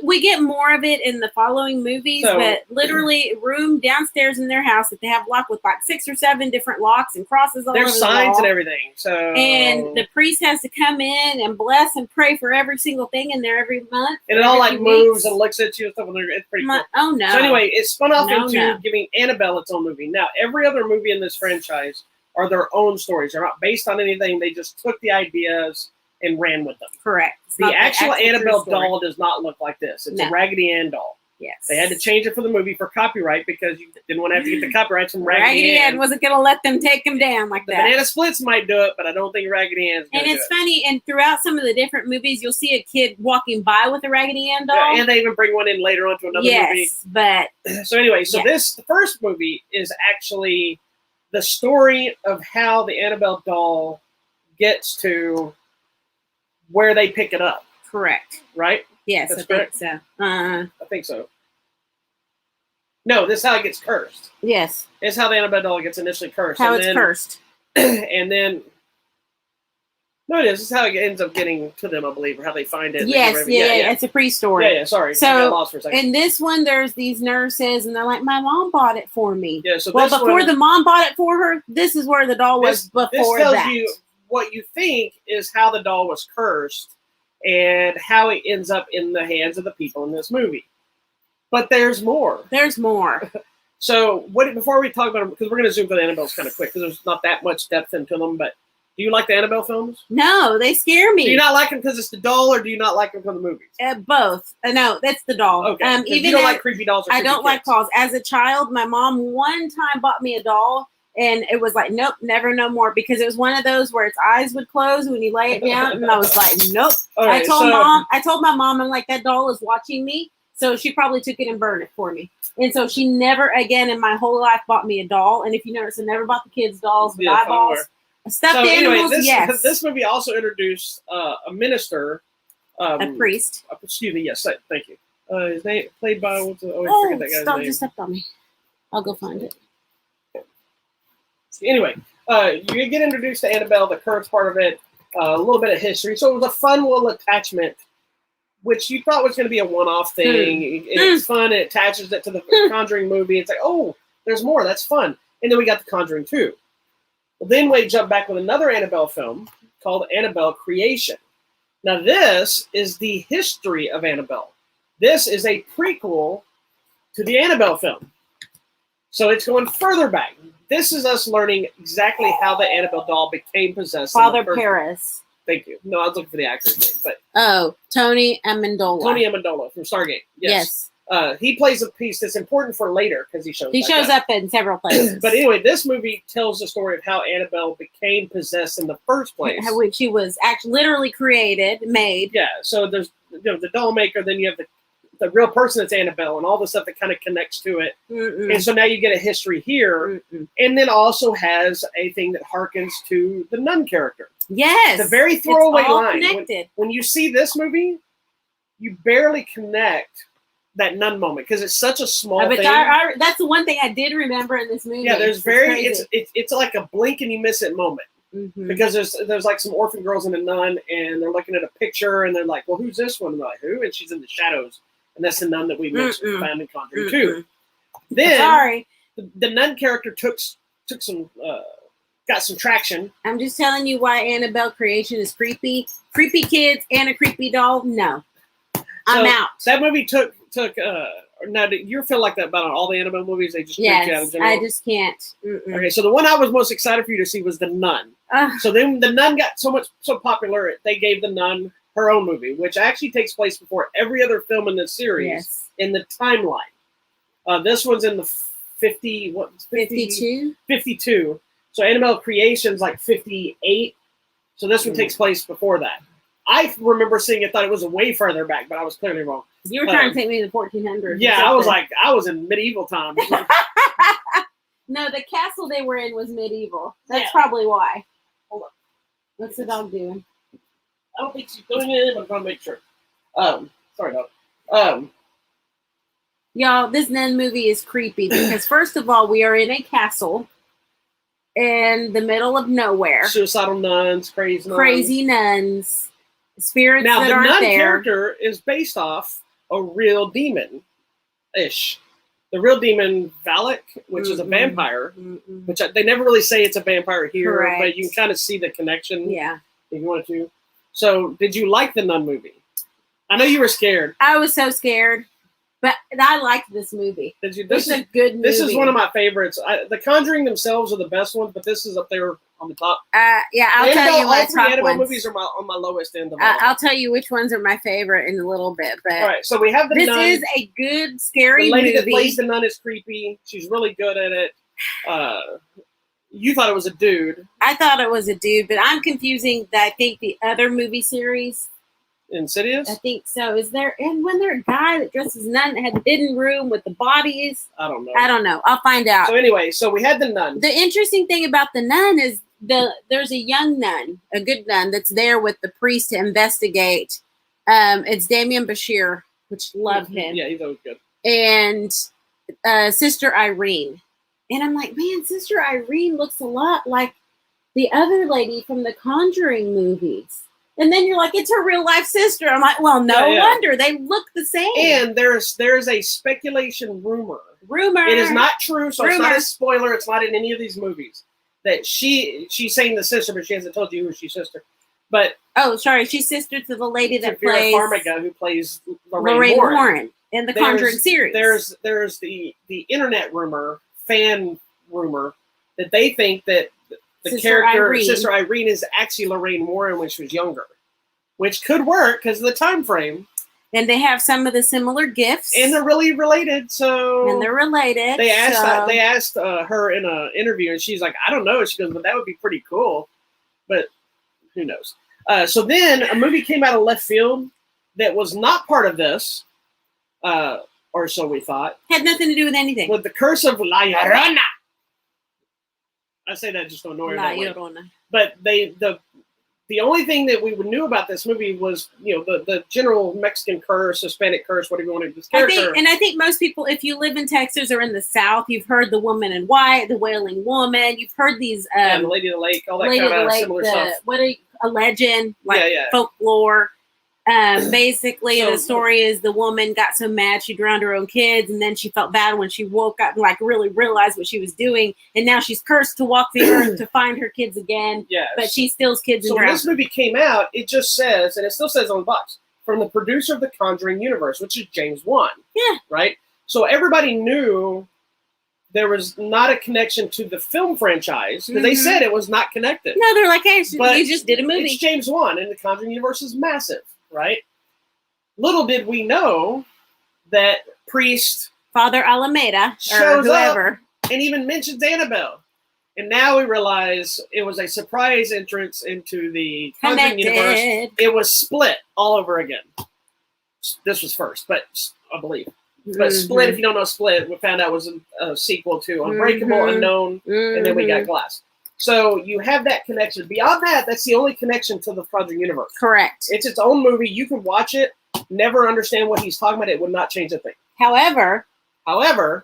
we get more of it in the following movies, but literally a room downstairs in their house that they have locked with like 6 or 7 different locks and crosses all over the wall. There's signs and everything. And the priest has to come in and bless and pray for every single thing in there every month. And it all like moves and looks at you and stuff. It's pretty cool. Oh no. So anyway, it spun off into giving Annabelle its own movie. Now, every other movie in this franchise are their own stories. They're not based on anything. They just took the ideas and ran with them. Correct. The actual Annabelle doll does not look like this. It's a Raggedy Ann doll. Yes. They had to change it for the movie for copyright because you didn't want to have to get the copyrights from Raggedy Ann. Wasn't going to let them take them down like that. Banana Splits might do it, but I don't think Raggedy Ann's going to do it. And it's funny, and throughout some of the different movies, you'll see a kid walking by with a Raggedy Ann doll. Yeah, and they even bring one in later on to another movie. Yes, but... So anyway, the first movie is actually the story of how the Annabelle doll gets to where they pick it up. Correct. Right? Yes, I think so. I think so. No, this is how it gets cursed. Yes. It's how the Annabelle doll gets initially cursed. It's cursed. And then... No, it is. This is how it ends up getting to them, I believe, or how they find it. Yes, yeah. It's a pre-story. Yeah, sorry. So, I got lost for a second. in this one, there's these nurses, and they're like, my mom bought it for me. Yeah, so before the mom bought it for her, this is where the doll was before that. This tells you what you think is how the doll was cursed. and how it ends up in the hands of the people in this movie. But there's more. There's more. So before we talk about them, because we're going to zoom through the Annabelles kind of quick, because there's not that much depth into them, but do you like the Annabelle films? No, they scare me. Do you not like them because it's the doll, or do you not like them from the movies? Both. No, that's the doll. Okay. Even you don't like creepy dolls or I creepy don't kids. like dolls. As a child, my mom one time bought me a doll, and it was like, nope, never no more, because it was one of those where its eyes would close when you lay it down, and I was like, nope. Right, I told my mom, I'm like, that doll is watching me, so she probably took it and burned it for me. And so she never again in my whole life bought me a doll. And if you notice, I never bought the kids dolls with eyeballs. Stuffed animals, yes. This movie also introduced a minister. A priest. Excuse me, yes, thank you. His name, played by, I forget that guy's stop, name. just stepped on me. I'll go find it. Anyway, you get introduced to Annabelle, the curse part of it, a little bit of history. So it was a fun little attachment, which you thought was going to be a one-off thing. It's fun. It attaches it to the Conjuring movie. It's like, oh, there's more. That's fun. And then we got the Conjuring 2. Well, then we jump back with another Annabelle film called Annabelle Creation. Now, this is the history of Annabelle. This is a prequel to the Annabelle film. So it's going further back. This is us learning exactly how the Annabelle doll became possessed. Father Paris. Thank you. No, I was looking for the actor's name, but Tony Amendola. Tony Amendola from Stargate. Yes. He plays a piece that's important for later because he shows up in several places. But anyway, this movie tells the story of how Annabelle became possessed in the first place. Which she was actually literally made. Yeah. So there's the doll maker, then you have the real person that's Annabelle, and all the stuff that kind of connects to it. And so now you get a history here, and then also has a thing that harkens to the nun character. Yes. The very throwaway it's all line. Connected. When you see this movie, you barely connect that nun moment because it's such a small thing. That's the one thing I did remember in this movie. Yeah, it's like a blink and you miss it moment. Because there's like some orphan girls and a nun, and they're looking at a picture, and they're like, well, who's this one? And they're like, who? And she's in the shadows. And that's the nun that we mentioned, found in Conjuring 2. Then the nun character took some got some traction. I'm just telling you why Annabelle Creation is creepy. Creepy kids and a creepy doll. No, I'm out. That movie took. Now, do you feel like that about all the Annabelle movies? They just creep you out in general? I just can't. Okay, so the one I was most excited for you to see was The Nun. So then The Nun got so popular, they gave The Nun her own movie, which actually takes place before every other film in the series in the timeline. This one's in the 52? 52. So Annabelle Creation's like 58. So this one takes place before that. I remember seeing it, thought it was way further back, but I was clearly wrong. You were trying to take me to the 1400s. Yeah, I was in medieval times. No, the castle they were in was medieval. That's probably why. Hold on. What's the dog doing? I don't think she's doing anything, but I'm trying to make sure. Sorry, dog. Y'all, this nun movie is creepy because first of all, we are in a castle in the middle of nowhere. Suicidal nuns, crazy nuns. Spirits now, that the aren't nun there. character is based off a real demon-ish. The real demon, Valak, which is a vampire, which they never really say it's a vampire here, but you can kind of see the connection if you wanted to. So, did you like the Nun movie? I know you were scared. I was so scared, but I liked this movie. This is a good movie. This is one of my favorites. The Conjuring themselves are the best ones, but this is up there on the top. I'll tell you my all three top Annabelle ones. movies are on my lowest end of all. I'll tell you which ones are my favorite in a little bit. But all right, so we have the This nun. is a good, scary movie. The lady movie. that plays the nun is creepy. She's really good at it. You thought it was a dude. I thought it was a dude, but I'm confusing I think the other movie series. Insidious? I think so. Is there a guy that dresses nun that had the hidden room with the bodies? I don't know. I'll find out. So anyway, we had the nun. The interesting thing about the nun is there's a young nun, a good nun, that's there with the priest to investigate. It's Damien Bashir, which love him. Yeah, he's always good. And Sister Irene. And I'm like, man, Sister Irene looks a lot like the other lady from the Conjuring movies. And then you're like, it's her real life sister. I'm like, well, no wonder. They look the same. And there's a speculation rumor. It is not true, so it's not a spoiler. It's not in any of these movies. That she's saying the sister, but she hasn't told you who she's sister. But oh, sorry, she's sister to the lady that Vera plays Farmiga, who plays Lorraine Warren in the Conjuring series. There's the internet rumor, fan rumor, that they think that the Sister Irene is actually Lorraine Warren when she was younger, which could work because of the time frame. And they have some of the similar gifts, and they're really related. They asked her in an interview, and she's like, "I don't know." She goes, "But that would be pretty cool." But who knows? So then a movie came out of left field that was not part of this, or so we thought. Had nothing to do with anything. With The Curse of La Llorona. I say that just to annoy her. La Llorona. But the only thing that we knew about this movie was, the general Mexican curse, Hispanic curse, whatever you want to do. I think most people, if you live in Texas or in the South, you've heard the Woman in White, the Wailing Woman. You've heard these. The Lady of the Lake, all that kind of similar stuff. A legend, folklore. Basically, the story is the woman got so mad she drowned her own kids, and then she felt bad when she woke up and really realized what she was doing, and now she's cursed to walk the earth to find her kids again. Yes. But she steals kids and drowns. drowns. When this movie came out, it just says, and it still says on the box, from the producer of the Conjuring Universe, which is James Wan. Yeah. Right? So everybody knew there was not a connection to the film franchise, because they said it was not connected. No, they're like, hey, you just did a movie. It's James Wan, and the Conjuring Universe is massive. Right? Little did we know that priest Father Alameda shows or whoever up and even mentions Annabelle. And now we realize it was a surprise entrance into the Conjuring Universe. It was split all over again. This was first, but I believe. But Split, if you don't know Split, we found out was a sequel to Unbreakable, Unknown, and then we got Glass. So you have that connection. Beyond that, that's the only connection to the Conjuring Universe. Correct. It's its own movie. You can watch it, never understand what he's talking about. It would not change a thing. However,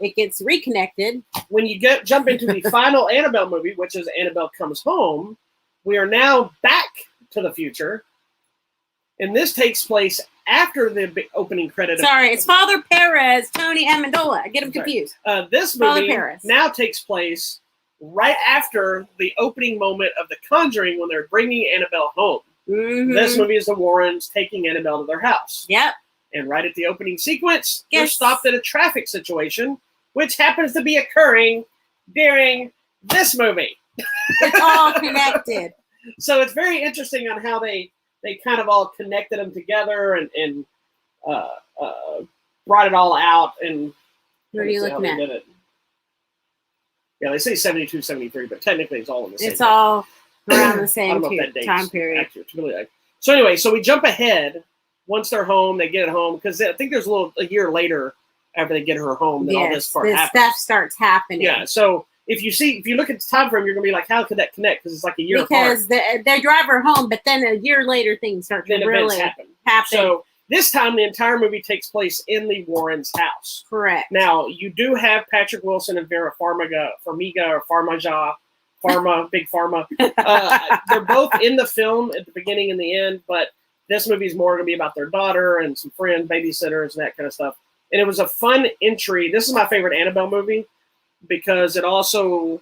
it gets reconnected. When you jump into the final Annabelle movie, which is Annabelle Comes Home, we are now back to the future. And this takes place after the opening credit. Sorry, it's Father Perez, Tony Amendola. I get them confused. This movie now takes place right after the opening moment of The Conjuring when they're bringing Annabelle home. This movie is the Warrens taking Annabelle to their house. Yep. And right at the opening sequence, they're stopped at a traffic situation, which happens to be occurring during this movie. It's all connected. So it's very interesting on how they kind of all connected them together and brought it all out. And what are you looking at? Yeah, they say 72, 73, but technically it's all in the same. It's all around the same time period. So anyway, so we jump ahead. Once they're home, they get it home because I think there's a year later after they get her home that all this part happens. Stuff starts happening. Yeah. So if you look at the time frame, you're gonna be like, how could that connect? Because it's like a year apart. Because they drive her home, but then a year later things start to really happen. So this time the entire movie takes place in the Warrens' house. Correct. Now you do have Patrick Wilson and Vera Farmiga, Big Pharma. They're both in the film at the beginning and the end, but this movie is more going to be about their daughter and some friends, babysitters, and that kind of stuff. And it was a fun entry. This is my favorite Annabelle movie because it also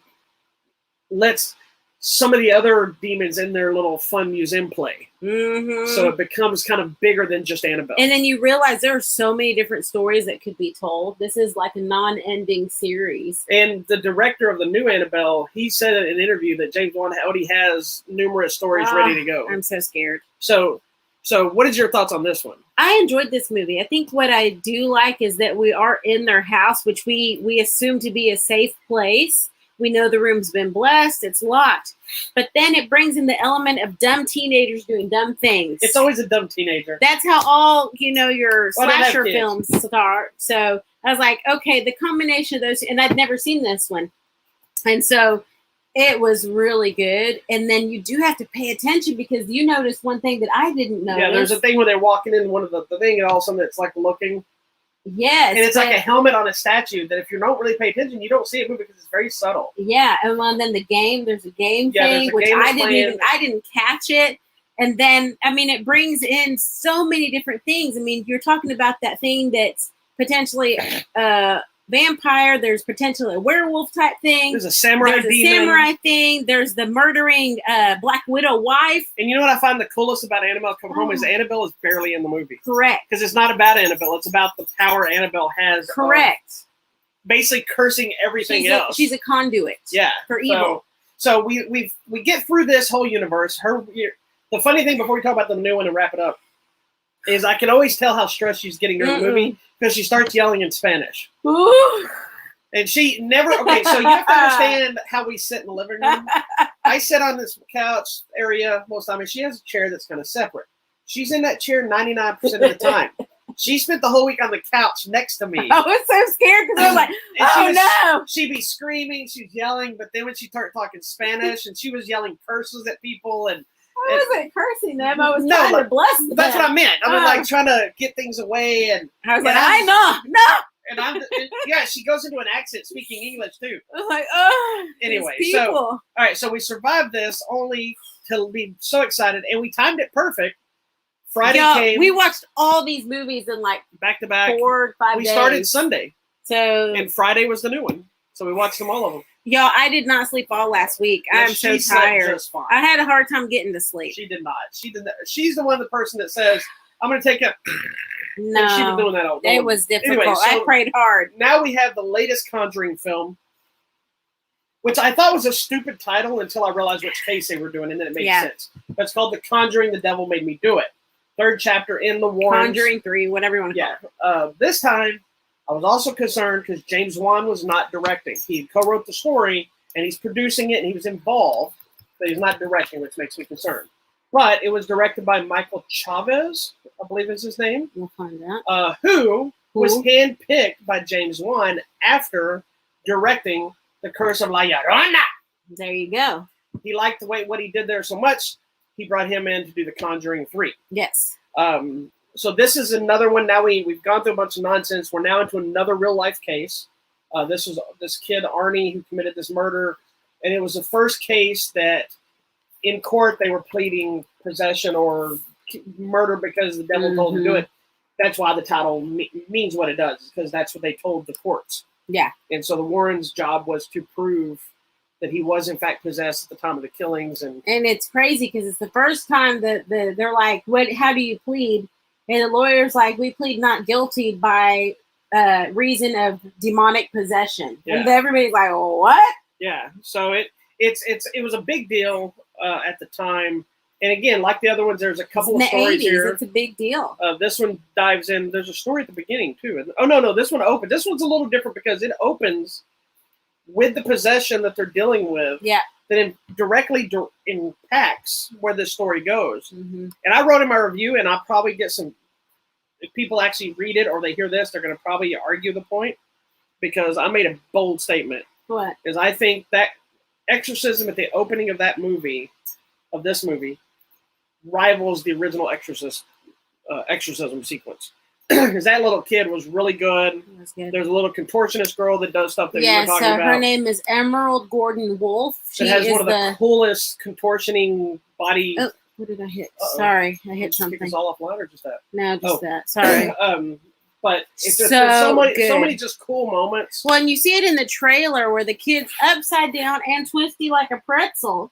lets some of the other demons in their little fun museum play. So it becomes kind of bigger than just Annabelle. And then you realize there are so many different stories that could be told. This is like a non-ending series. And the director of the new Annabelle, he said in an interview that James Wan already has numerous stories ready to go. I'm so scared. So what is your thoughts on this one? I enjoyed this movie. I think what I do like is that we are in their house, which we assume to be a safe place. We know the room's been blessed. It's locked. But then it brings in the element of dumb teenagers doing dumb things. It's always a dumb teenager. That's how all, your slasher films start. So I was like, okay, the combination of those, and I'd never seen this one. And so it was really good. And then you do have to pay attention because you noticed one thing that I didn't notice. Yeah, there's a thing where they're walking in one of the thing and all of a sudden it's like looking. Yes. And it's like a helmet on a statue that if you don't really pay attention, you don't see it move because it's very subtle. Yeah. And then there's a game thing, which I didn't catch it. And then, it brings in so many different things. You're talking about that thing that's potentially vampire. There's potentially a werewolf type thing. There's a samurai There's a demon. samurai thing. There's the murdering Black Widow wife. And you know what I find the coolest about Annabelle Come Home is Annabelle is barely in the movie. Correct. Because it's not about Annabelle. It's about the power Annabelle has. Correct. Basically cursing everything else. She's a conduit. Yeah. For evil. So we get through this whole universe. The funny thing before we talk about the new one and wrap it up is I can always tell how stressed she's getting during the movie because she starts yelling in Spanish. Ooh. And she never, okay, so you have to understand how we sit in the living room. I sit on this couch area most of the time, and she has a chair that's kind of separate. She's in that chair 99% of the time. She spent the whole week on the couch next to me. I was so scared because I was like, no. She'd be screaming, she's yelling, but then when she started talking Spanish, and she was yelling curses at people, and I wasn't cursing them. I was trying to bless them. That's what I meant. I was like trying to get things away, and I was like, I know, no. And yeah, she goes into an accent speaking English too. I was like, oh. Anyway, so all right, so we survived this only to be so excited, and we timed it perfect. Friday came. We watched all these movies in like back to back 4 or 5 days. We started Sunday, and Friday was the new one, so we watched them all of them. Y'all, I did not sleep all last week. I'm so tired. Just fine. I had a hard time getting to sleep. She did not. She did not. She's the person that says, "I'm going to take a." No, and she was doing that all day. It was difficult. Anyway, so I prayed hard. Now we have the latest Conjuring film, which I thought was a stupid title until I realized which case they were doing, and then it made sense. But it's called The Conjuring: The Devil Made Me Do It. 3rd chapter in the Warrens. Conjuring 3, whatever you want to call it. This time, I was also concerned because James Wan was not directing. He co-wrote the story, and he's producing it, and he was involved, but he's not directing, which makes me concerned. But it was directed by Michael Chavez, I believe is his name. We'll find out. Who was handpicked by James Wan after directing The Curse of La Llorona. There you go. He liked what he did there so much, he brought him in to do The Conjuring 3. Yes. So this is another one. Now we've gone through a bunch of nonsense. We're now into another real life case. This was this kid, Arnie, who committed this murder. And it was the first case that in court they were pleading possession or murder because the devil told him to do it. That's why the title means what it does, because that's what they told the courts. Yeah. And so the Warrens' job was to prove that he was in fact possessed at the time of the killings. And it's crazy because it's the first time that they're like, "What? How do you plead?" And the lawyer's like, "We plead not guilty by reason of demonic possession." Yeah. And everybody's like, "What?" Yeah. So it was a big deal at the time. And again, like the other ones, there's a couple of stories 80s, here. It's a big deal. This one dives in. There's a story at the beginning too. Oh no, this one opens. This one's a little different because it opens with the possession that they're dealing with. Yeah. That directly impacts where this story goes. And I wrote in my review, and I'll probably get some. If people actually read it or they hear this, they're going to probably argue the point because I made a bold statement. What? Because I think that exorcism at the opening of that movie, of this movie, rivals the original exorcism sequence. Because that little kid was really good. There's a little contortionist girl that does stuff that we were talking about. Her name is Emerald Gordon Wolf. She has one of the coolest contortioning body. Oh, what did I hit? Sorry, I hit something. Kick us all offline or just that? No, just that. Sorry. But it's just so many just cool moments. Well, and you see it in the trailer where the kid's upside down and twisty like a pretzel.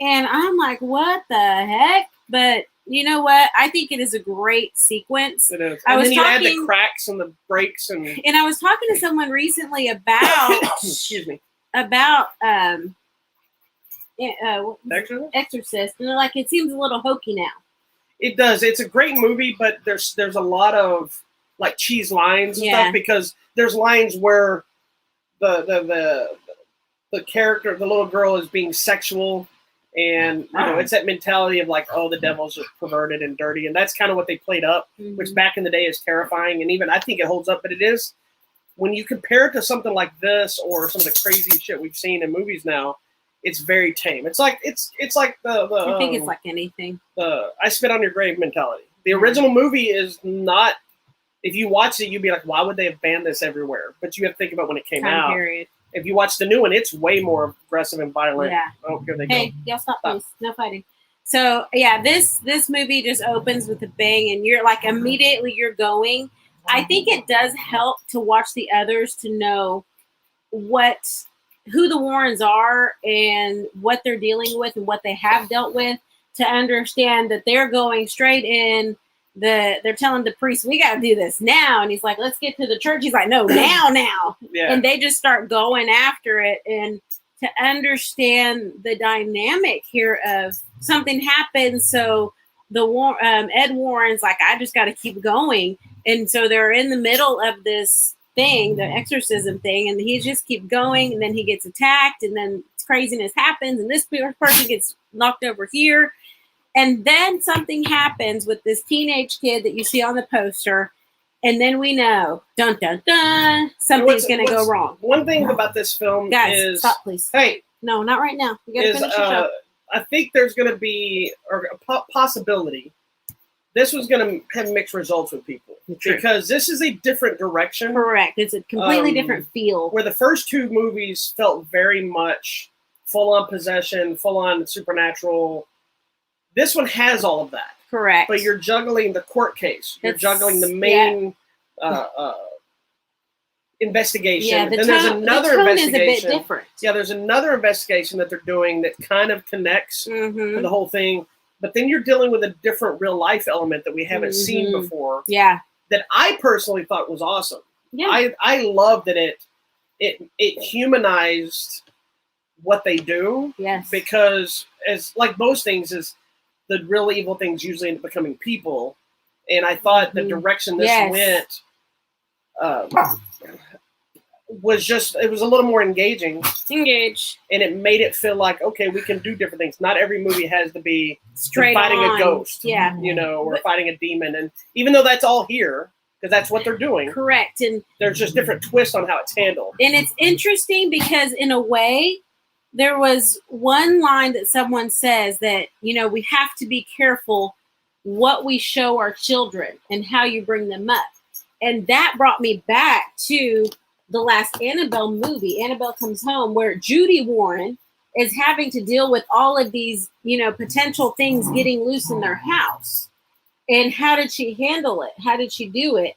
And I'm like, what the heck? But you know what? I think it is a great sequence. It is. And then you add the cracks and the breaks and I was talking to someone recently about excuse me. About Exorcist, and they're like, it seems a little hokey now. It does. It's a great movie, but there's a lot of like cheese lines and stuff because there's lines where the character, the little girl, is being sexual. And you know, it's that mentality of like, oh, the devil's just perverted and dirty, and that's kind of what they played up, which back in the day is terrifying, and even I think it holds up. But it is when you compare it to something like this or some of the crazy shit we've seen in movies now, it's very tame. It's like it's like the I think it's like anything. The I spit on your grave mentality. The original movie is not. If you watch it, you'd be like, why would they have banned this everywhere? But you have to think about when it came out. Period. If you watch the new one, it's way more aggressive and violent. Yeah. Oh, here they go. Hey, y'all stop, please. No fighting. So, yeah, this movie just opens with a bang, and you're like, immediately you're going I think it does help to watch the others to know who the Warrens are and what they're dealing with and what they have dealt with, to understand that they're going straight in. They're telling the priest, we got to do this now. And he's like, let's get to the church. He's like, no, now. Yeah. And they just start going after it. And to understand the dynamic here of something happens. So Ed Warren's like, I just got to keep going. And so they're in the middle of this thing, the exorcism thing, and he just keeps going, and then he gets attacked, and then craziness happens, and this person gets knocked over here, and then something happens with this teenage kid that you see on the poster, and then we know, dun dun dun, something's going to go wrong. One thing about this film is, stop, please. Hey, no, not right now. We got to finish the show. I think there's going to be a possibility. This was going to have mixed results with people. True. Because this is a different direction. Correct. It's a completely different feel. Where the first two movies felt very much full-on possession, full-on supernatural. This one has all of that. Correct. But you're juggling the court case. You're juggling the main investigation. Yeah, then there's another investigation. Is a bit different. Yeah, there's another investigation that they're doing that kind of connects to the whole thing. But then you're dealing with a different real life element that we haven't seen before. Yeah. That I personally thought was awesome. Yeah. I love that it humanized what they do. Yes. Because as like most things is the real evil things usually end up becoming people. And I thought the direction this went was just, it was a little more engaging. Engage. And it made it feel like, okay, we can do different things. Not every movie has to be straight fighting on. A ghost, yeah, or fighting a demon. And even though that's all here, because that's what they're doing. Correct. And there's just different twists on how it's handled. And it's interesting because in a way, there was one line that someone says that, we have to be careful what we show our children and how you bring them up. And that brought me back to the last Annabelle movie, Annabelle Comes Home, where Judy Warren is having to deal with all of these, potential things getting loose in their house. And how did she handle it? How did she do it?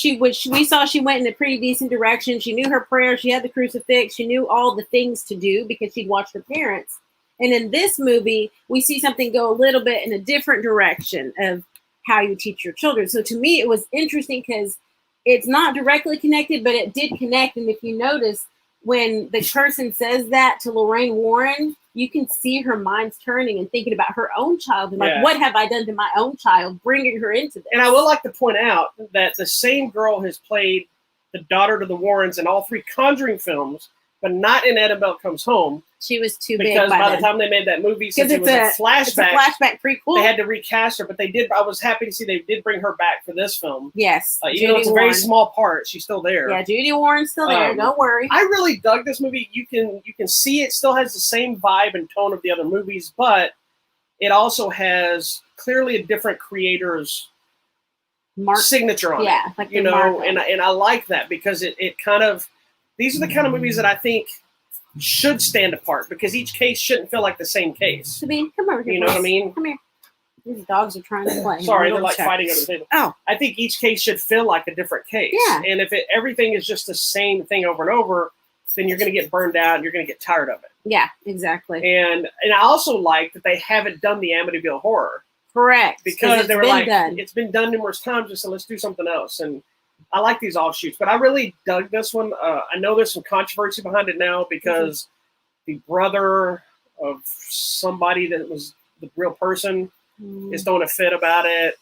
We saw she went in a pretty decent direction. She knew her prayers. She had the crucifix. She knew all the things to do because she'd watched her parents. And in this movie, we see something go a little bit in a different direction of how you teach your children. So to me, it was interesting because it's not directly connected, but it did connect. And if you notice, when the person says that to Lorraine Warren, you can see her mind's turning and thinking about her own child. And like, what have I done to my own child, bringing her into this? And I would like to point out that the same girl has played the daughter to the Warrens in all three Conjuring films, but not in Annabelle Comes Home. She was too big because by the time they made that movie, since it was a flashback prequel, they had to recast her. But they did. I was happy to see they did bring her back for this film. Yes, even though it's a very small part, she's still there. Yeah, Judy Warren's still there. Don't worry. I really dug this movie. You can see it still has the same vibe and tone of the other movies, but it also has clearly a different creator's signature on it. Yeah, like and I like that because it kind of, these are the kind of movies that I think should stand apart because each case shouldn't feel like the same case. Sabine, come over here. You know what I mean? Come here. These dogs are trying to play. Sorry, they're like fighting over the table. Oh. I think each case should feel like a different case. Yeah. And if everything is just the same thing over and over, then you're going to get burned out and you're going to get tired of it. Yeah, exactly. And I also like that they haven't done the Amityville Horror. Correct. Because they were like, it's been done numerous times, so let's do something else. And I like these offshoots, but I really dug this one. I know there's some controversy behind it now because the brother of somebody that was the real person is throwing a fit about it.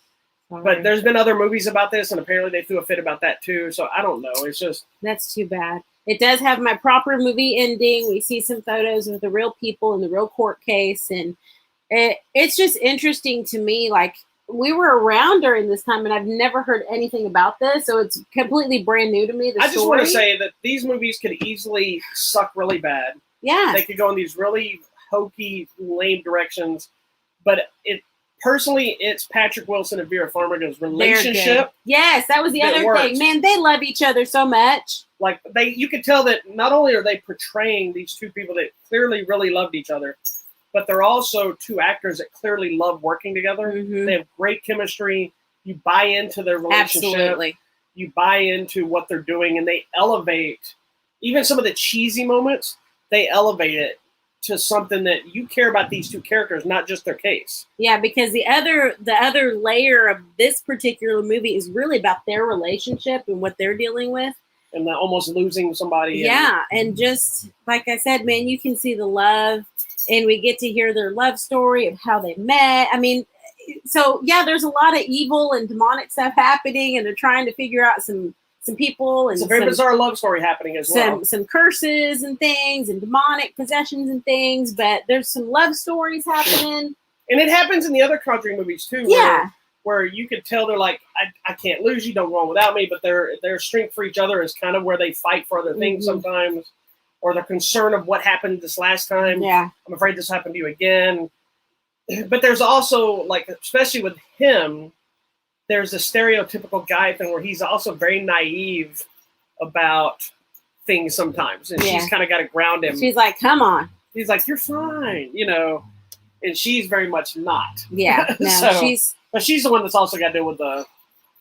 But there's been other movies about this, and apparently they threw a fit about that too. So I don't know. It's just... That's too bad. It does have my proper movie ending. We see some photos of the real people in the real court case, and it's just interesting to me. Like, we were around during this time, and I've never heard anything about this, so it's completely brand new to me. I just want to say that these movies could easily suck really bad. Yeah. They could go in these really hokey, lame directions, but personally, it's Patrick Wilson and Vera Farmiga's relationship. Yes, that was the other thing. Man, they love each other so much. Like, you could tell that not only are they portraying these two people that clearly really loved each other, but they're also two actors that clearly love working together. They have great chemistry. You buy into their relationship. Absolutely. you buy into what they're doing, and they elevate even some of the cheesy moments. They elevate it to something that you care about these two characters, not just their case. Yeah, because the other layer of this particular movie is really about their relationship and what they're dealing with. And almost losing somebody. Yeah, and just like I said, man, you can see the love, and we get to hear their love story of how they met. I mean, so yeah, there's a lot of evil and demonic stuff happening, and they're trying to figure out some people, and it's a very bizarre love story happening as well. Some curses and things, and demonic possessions and things, but there's some love stories happening. And it happens in the other Conjuring movies too. Yeah. Where you could tell they're like, I can't lose you, don't go on without me, but their strength for each other is kind of where they fight for other things sometimes, or their concern of what happened this last time. Yeah. I'm afraid this happened to you again. But there's also, like, especially with him, there's a stereotypical guy thing where he's also very naive about things sometimes. And she's kind of got to ground him. She's like, come on. He's like, you're fine, and she's very much not. Yeah, no, But she's the one that's also got to deal with the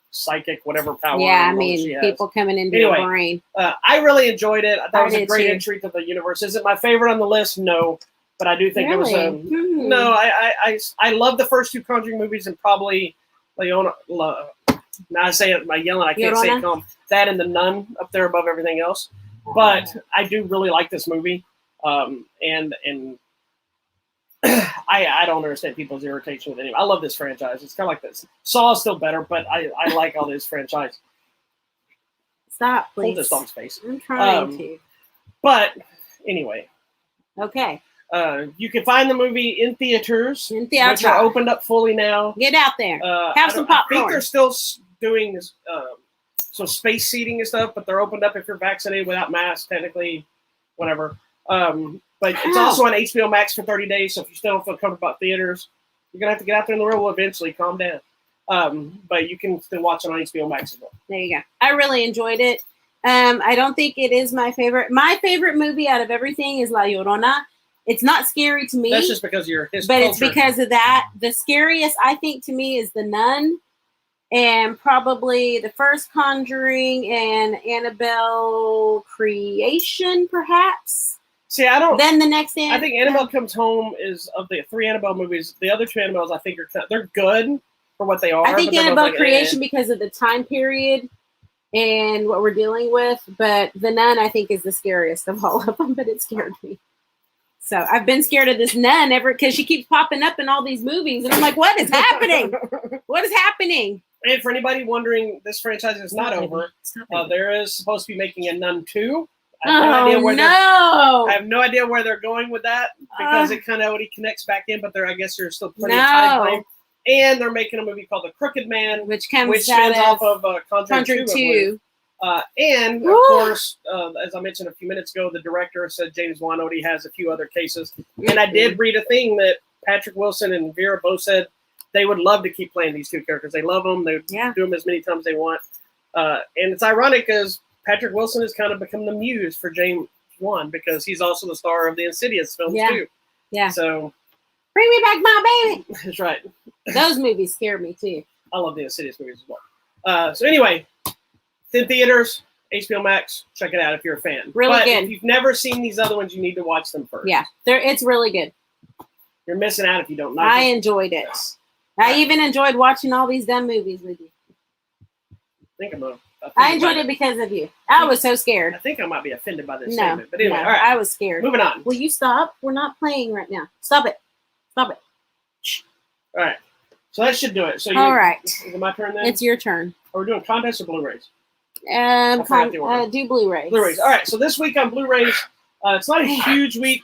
psychic, whatever power. Yeah, I mean, people coming into your brain. I really enjoyed it. I thought it was a great entry to the universe. Is it my favorite on the list? No. But I do think it was no, I love the first two Conjuring movies, and probably Leona. Now I say it by yelling, I can't say it calm. That and The Nun up there above everything else. But I do really like this movie. And I don't understand people's irritation with it. I love this franchise. It's kind of like this. Saw is still better, but I like all this franchise. Stop, please. Hold this dog's face. I'm trying to. But anyway. Okay. You can find the movie in theaters. Which are opened up fully now. Get out there. Have some popcorn. I think they're still doing some space seating and stuff, but they're opened up if you're vaccinated without masks, technically, whatever. But it's also on HBO Max for 30 days, so if you still don't feel comfortable about theaters, you're going to have to get out there in the real world eventually. Calm down. But you can still watch it on HBO Max as well. There you go. I really enjoyed it. I don't think it is my favorite. My favorite movie out of everything is La Llorona. It's not scary to me. That's just because you're his But culture. It's because of that. The scariest, I think, to me is The Nun, and probably the first Conjuring and Annabelle Creation, perhaps. See, I don't. Then the next I think Annabelle Comes Home is, of the three Annabelle movies, the other two Annabelles I think they're good for what they are. I think Annabelle Creation because of the time period and what we're dealing with. But The Nun, I think, is the scariest of all of them. But it scared me. So I've been scared of this nun because she keeps popping up in all these movies, and I'm like, what is happening? What is happening? And for anybody wondering, this franchise is not over. There is supposed to be making a Nun 2. I have no idea where they're going with that because it kind of already connects back in, but I guess there's still plenty of time frame. And they're making a movie called The Crooked Man, which spins off of Conjuring 2. And of course, as I mentioned a few minutes ago, the director said James Wan already has a few other cases. And I did read a thing that Patrick Wilson and Vera both said they would love to keep playing these two characters. They love them. They do them as many times as they want. And it's ironic because Patrick Wilson has kind of become the muse for James Wan because he's also the star of the Insidious films too. Yeah. So bring me back my baby. That's right. Those movies scare me too. I love the Insidious movies as well. So anyway. In theaters, HBO Max, check it out if you're a fan. Really good. If you've never seen these other ones, you need to watch them first. Yeah, it's really good. You're missing out if you don't know. I enjoyed it. I even enjoyed watching all these dumb movies with you. I enjoyed it because of you. I was so scared. I think I might be offended by this statement. But anyway, all right. I was scared. Moving on. Will you stop? We're not playing right now. Stop it. Stop it. Shh. All right. So that should do it. So all right. Is it my turn then? It's your turn. Are we doing contests or Blu-rays? Do Blu-rays. Blu-rays. All right. So this week on Blu-rays, it's not a huge week.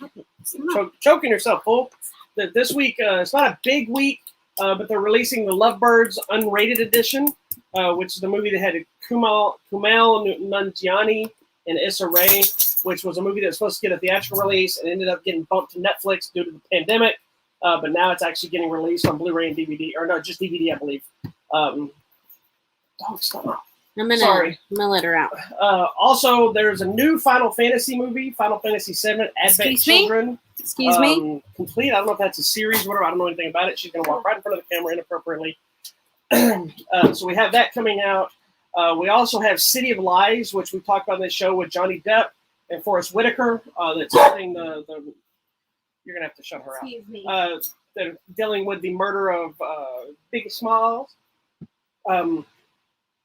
Choking yourself, fool. This week, it's not a big week, but they're releasing the Lovebirds Unrated Edition, which is the movie that had Kumail Nanjiani and Issa Rae, which was a movie that was supposed to get a theatrical release and ended up getting bumped to Netflix due to the pandemic. But now it's actually getting released on Blu-ray and DVD, or no, just DVD, I believe. Dog, stop. I'm gonna let her out. Also, there's a new Final Fantasy movie, Final Fantasy VII: Advent Children. Excuse me? Complete. I don't know if that's a series, whatever. I don't know anything about it. She's going to walk right in front of the camera inappropriately. So we have that coming out. We also have City of Lies, which we talked about in this show with Johnny Depp and Forrest Whitaker. That's something you're gonna have to shut her out. Excuse me. They're dealing with the murder of Biggie Smalls.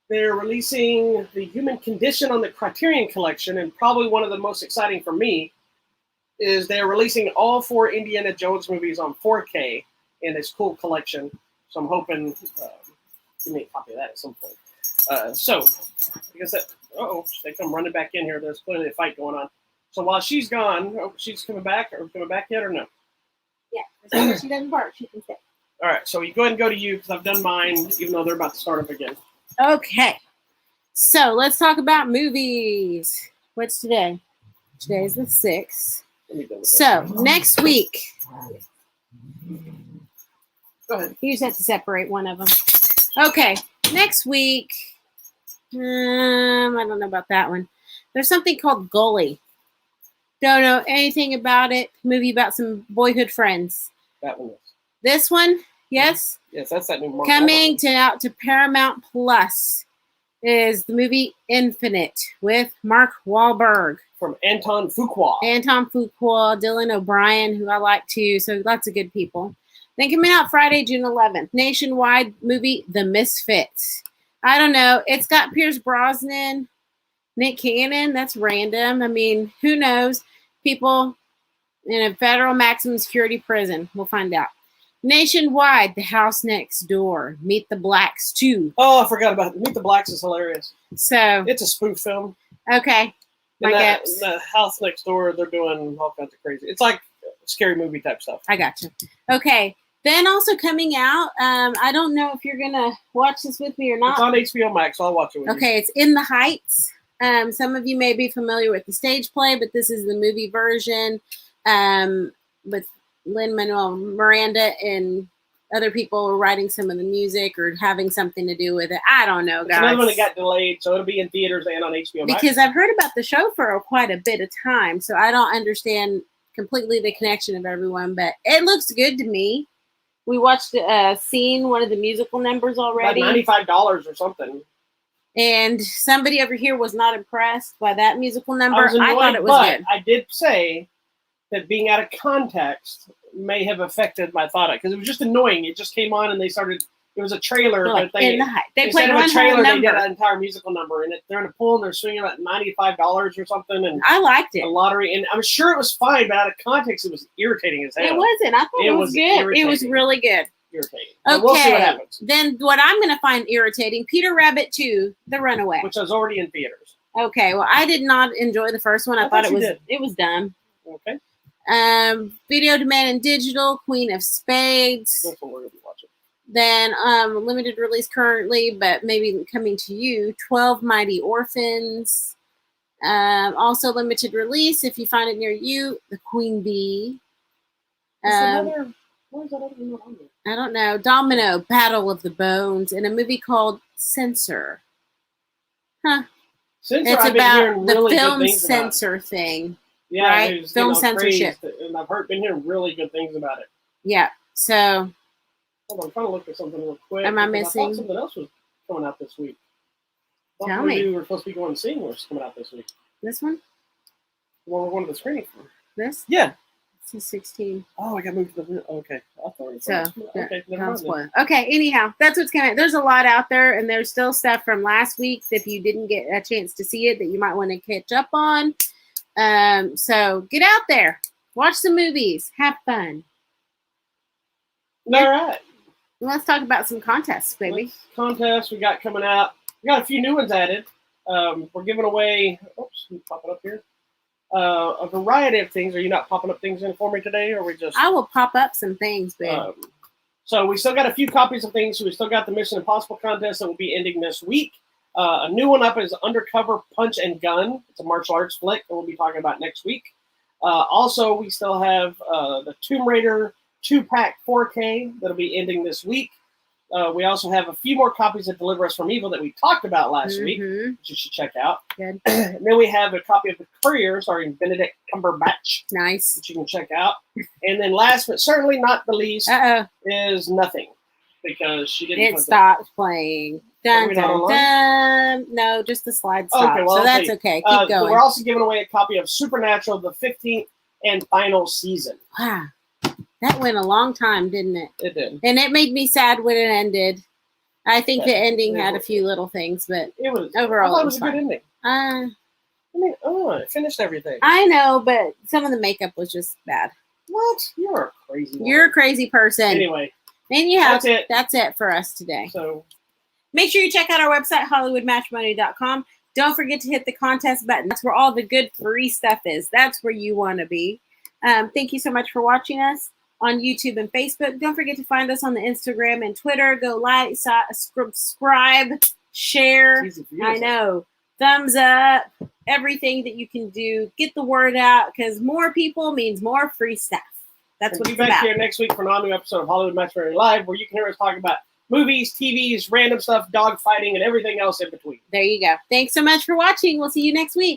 They're releasing The Human Condition on the Criterion Collection, and probably one of the most exciting for me is they're releasing all 4 Indiana Jones movies on 4K in this cool collection. So I'm hoping give me a copy of that at some point. So, I guess that. They come running back in here. There's clearly a fight going on. So while she's gone, she's coming back, or coming back yet, or no? Yeah, as long as she doesn't bark, she can stay. All right, so you go ahead and go to you because I've done mine, even though they're about to start up again. Okay, so let's talk about movies. What's today? Today's the 6th. So next week, go ahead. You just have to separate one of them. Okay, next week. I don't know about that one. There's something called Gully. Don't know anything about it. Movie about some boyhood friends. That one is. This one, yes. Yes, that's that new Mark Coming out to Paramount Plus is the movie Infinite with Mark Wahlberg. From Anton Fuqua. Dylan O'Brien, who I like too. So lots of good people. Then coming out Friday, June 11th, nationwide movie The Misfits. I don't know. It's got Pierce Brosnan, Nick Cannon. That's random. I mean, who knows? People in a federal maximum security prison. We'll find out. Nationwide, The House Next Door. Meet the Blacks 2. Oh, I forgot about it. Meet the Blacks is hilarious. So it's a spoof film. Okay. The House Next Door, they're doing all kinds of crazy. It's like scary movie type stuff. I gotcha. Okay. Then also coming out, I don't know if you're going to watch this with me or not. It's on HBO Max. I'll watch it with you. Okay, it's In the Heights. Some of you may be familiar with the stage play, but this is the movie version with Lin-Manuel Miranda and other people writing some of the music or having something to do with it. I don't know, guys. It's another one that got delayed, so it'll be in theaters and on HBO Max. Because I've heard about the show for quite a bit of time, so I don't understand completely the connection of everyone, but it looks good to me. We watched one of the musical numbers already. Like $95 or something. And somebody over here was not impressed by that musical number. I thought it was good. I did say that being out of context may have affected my thought, because it was just annoying. It just came on and they started. It was a trailer, like, but they played one trailer. They did an entire musical number, and they're in a pool and they're swinging at $95 or something. And I liked it. A lottery, and I'm sure it was fine, but out of context, it was irritating as hell. It wasn't. I thought it was good. Irritating. It was really good. Irritating. Okay. We'll see what happens. Then what I'm going to find irritating: Peter Rabbit 2: The Runaway, which was already in theaters. Okay. Well, I did not enjoy the first one. I thought it was dumb. Okay. Video Demand and Digital, Queen of Spades. That's what we're going to be watching. Then limited release currently, but maybe coming to you, 12 Mighty Orphans. Also limited release if you find it near you, The Queen Bee. Why is that other one on there? I don't know. Domino, Battle of the Bones, and a movie called Censor. Huh. Censor, it's I've about been really the film good things censor thing. Yeah, right? Film censorship. And I've been hearing really good things about it. Yeah. So. Hold on, I'm trying to look at something real quick. Am I missing? I thought something else was coming out this week. Tell me. We were supposed to be going and seeing what's coming out this week. This one? Well, we're going to the screening for. This? Yeah. It's 16. Oh, I got moved to the. Okay. I thought it was okay. Never mind. Okay. Anyhow, that's what's coming. There's a lot out there, and there's still stuff from last week if you didn't get a chance to see it that you might want to catch up on. So get out there, watch some movies, have fun. All right. Let's talk about some contests, baby. Contests we got coming out. We got a few new ones added. We're giving away. Oops, pop it up here. A variety of things. Are you not popping up things in for me today, or we just? I will pop up some things, babe. So we still got a few copies of things. So we still got the Mission Impossible contest that will be ending this week. A new one up is Undercover Punch and Gun. It's a martial arts flick that we'll be talking about next week. Also, we still have the Tomb Raider 2-pack 4K that'll be ending this week. We also have a few more copies of Deliver Us from Evil that we talked about last week, which you should check out. Good. And then we have a copy of The Courier starring Benedict Cumberbatch. Nice. Which you can check out. And then last but certainly not the least is Nothing. Because she didn't. It stopped playing. Dun, we not dun, online? dun. No, just the slide stop. Okay, well, so I'll that's tell you. okay. Keep going. We're also giving away a copy of Supernatural, the 15th and final season. Wow. That went a long time, didn't it? It did. And it made me sad when it ended. I think the ending it had a was- few little things, but It was overall, I thought it it was was a good fine. ending. It finished everything. I know, but some of the makeup was just bad. What? You're a crazy woman. You're a crazy person. Anyway, Anyhow, that's it. That's it for us today. So Make sure you check out our website, HollywoodMatrimony.com. Don't forget to hit the contest button. That's where all the good free stuff is. That's where you want to be. Thank you so much for watching us on YouTube and Facebook. Don't forget to find us on the Instagram and Twitter. Go like, subscribe, share. it's easy for you to I say. know. Thumbs up. Everything that you can do. Get the word out because more people means more free stuff. That's We'll what be it's back about. here next week for an all-new episode of Hollywood Matrimony Live, where you can hear us talk about movies, TVs, random stuff, dog fighting, and everything else in between. There you go. Thanks so much for watching. We'll see you next week.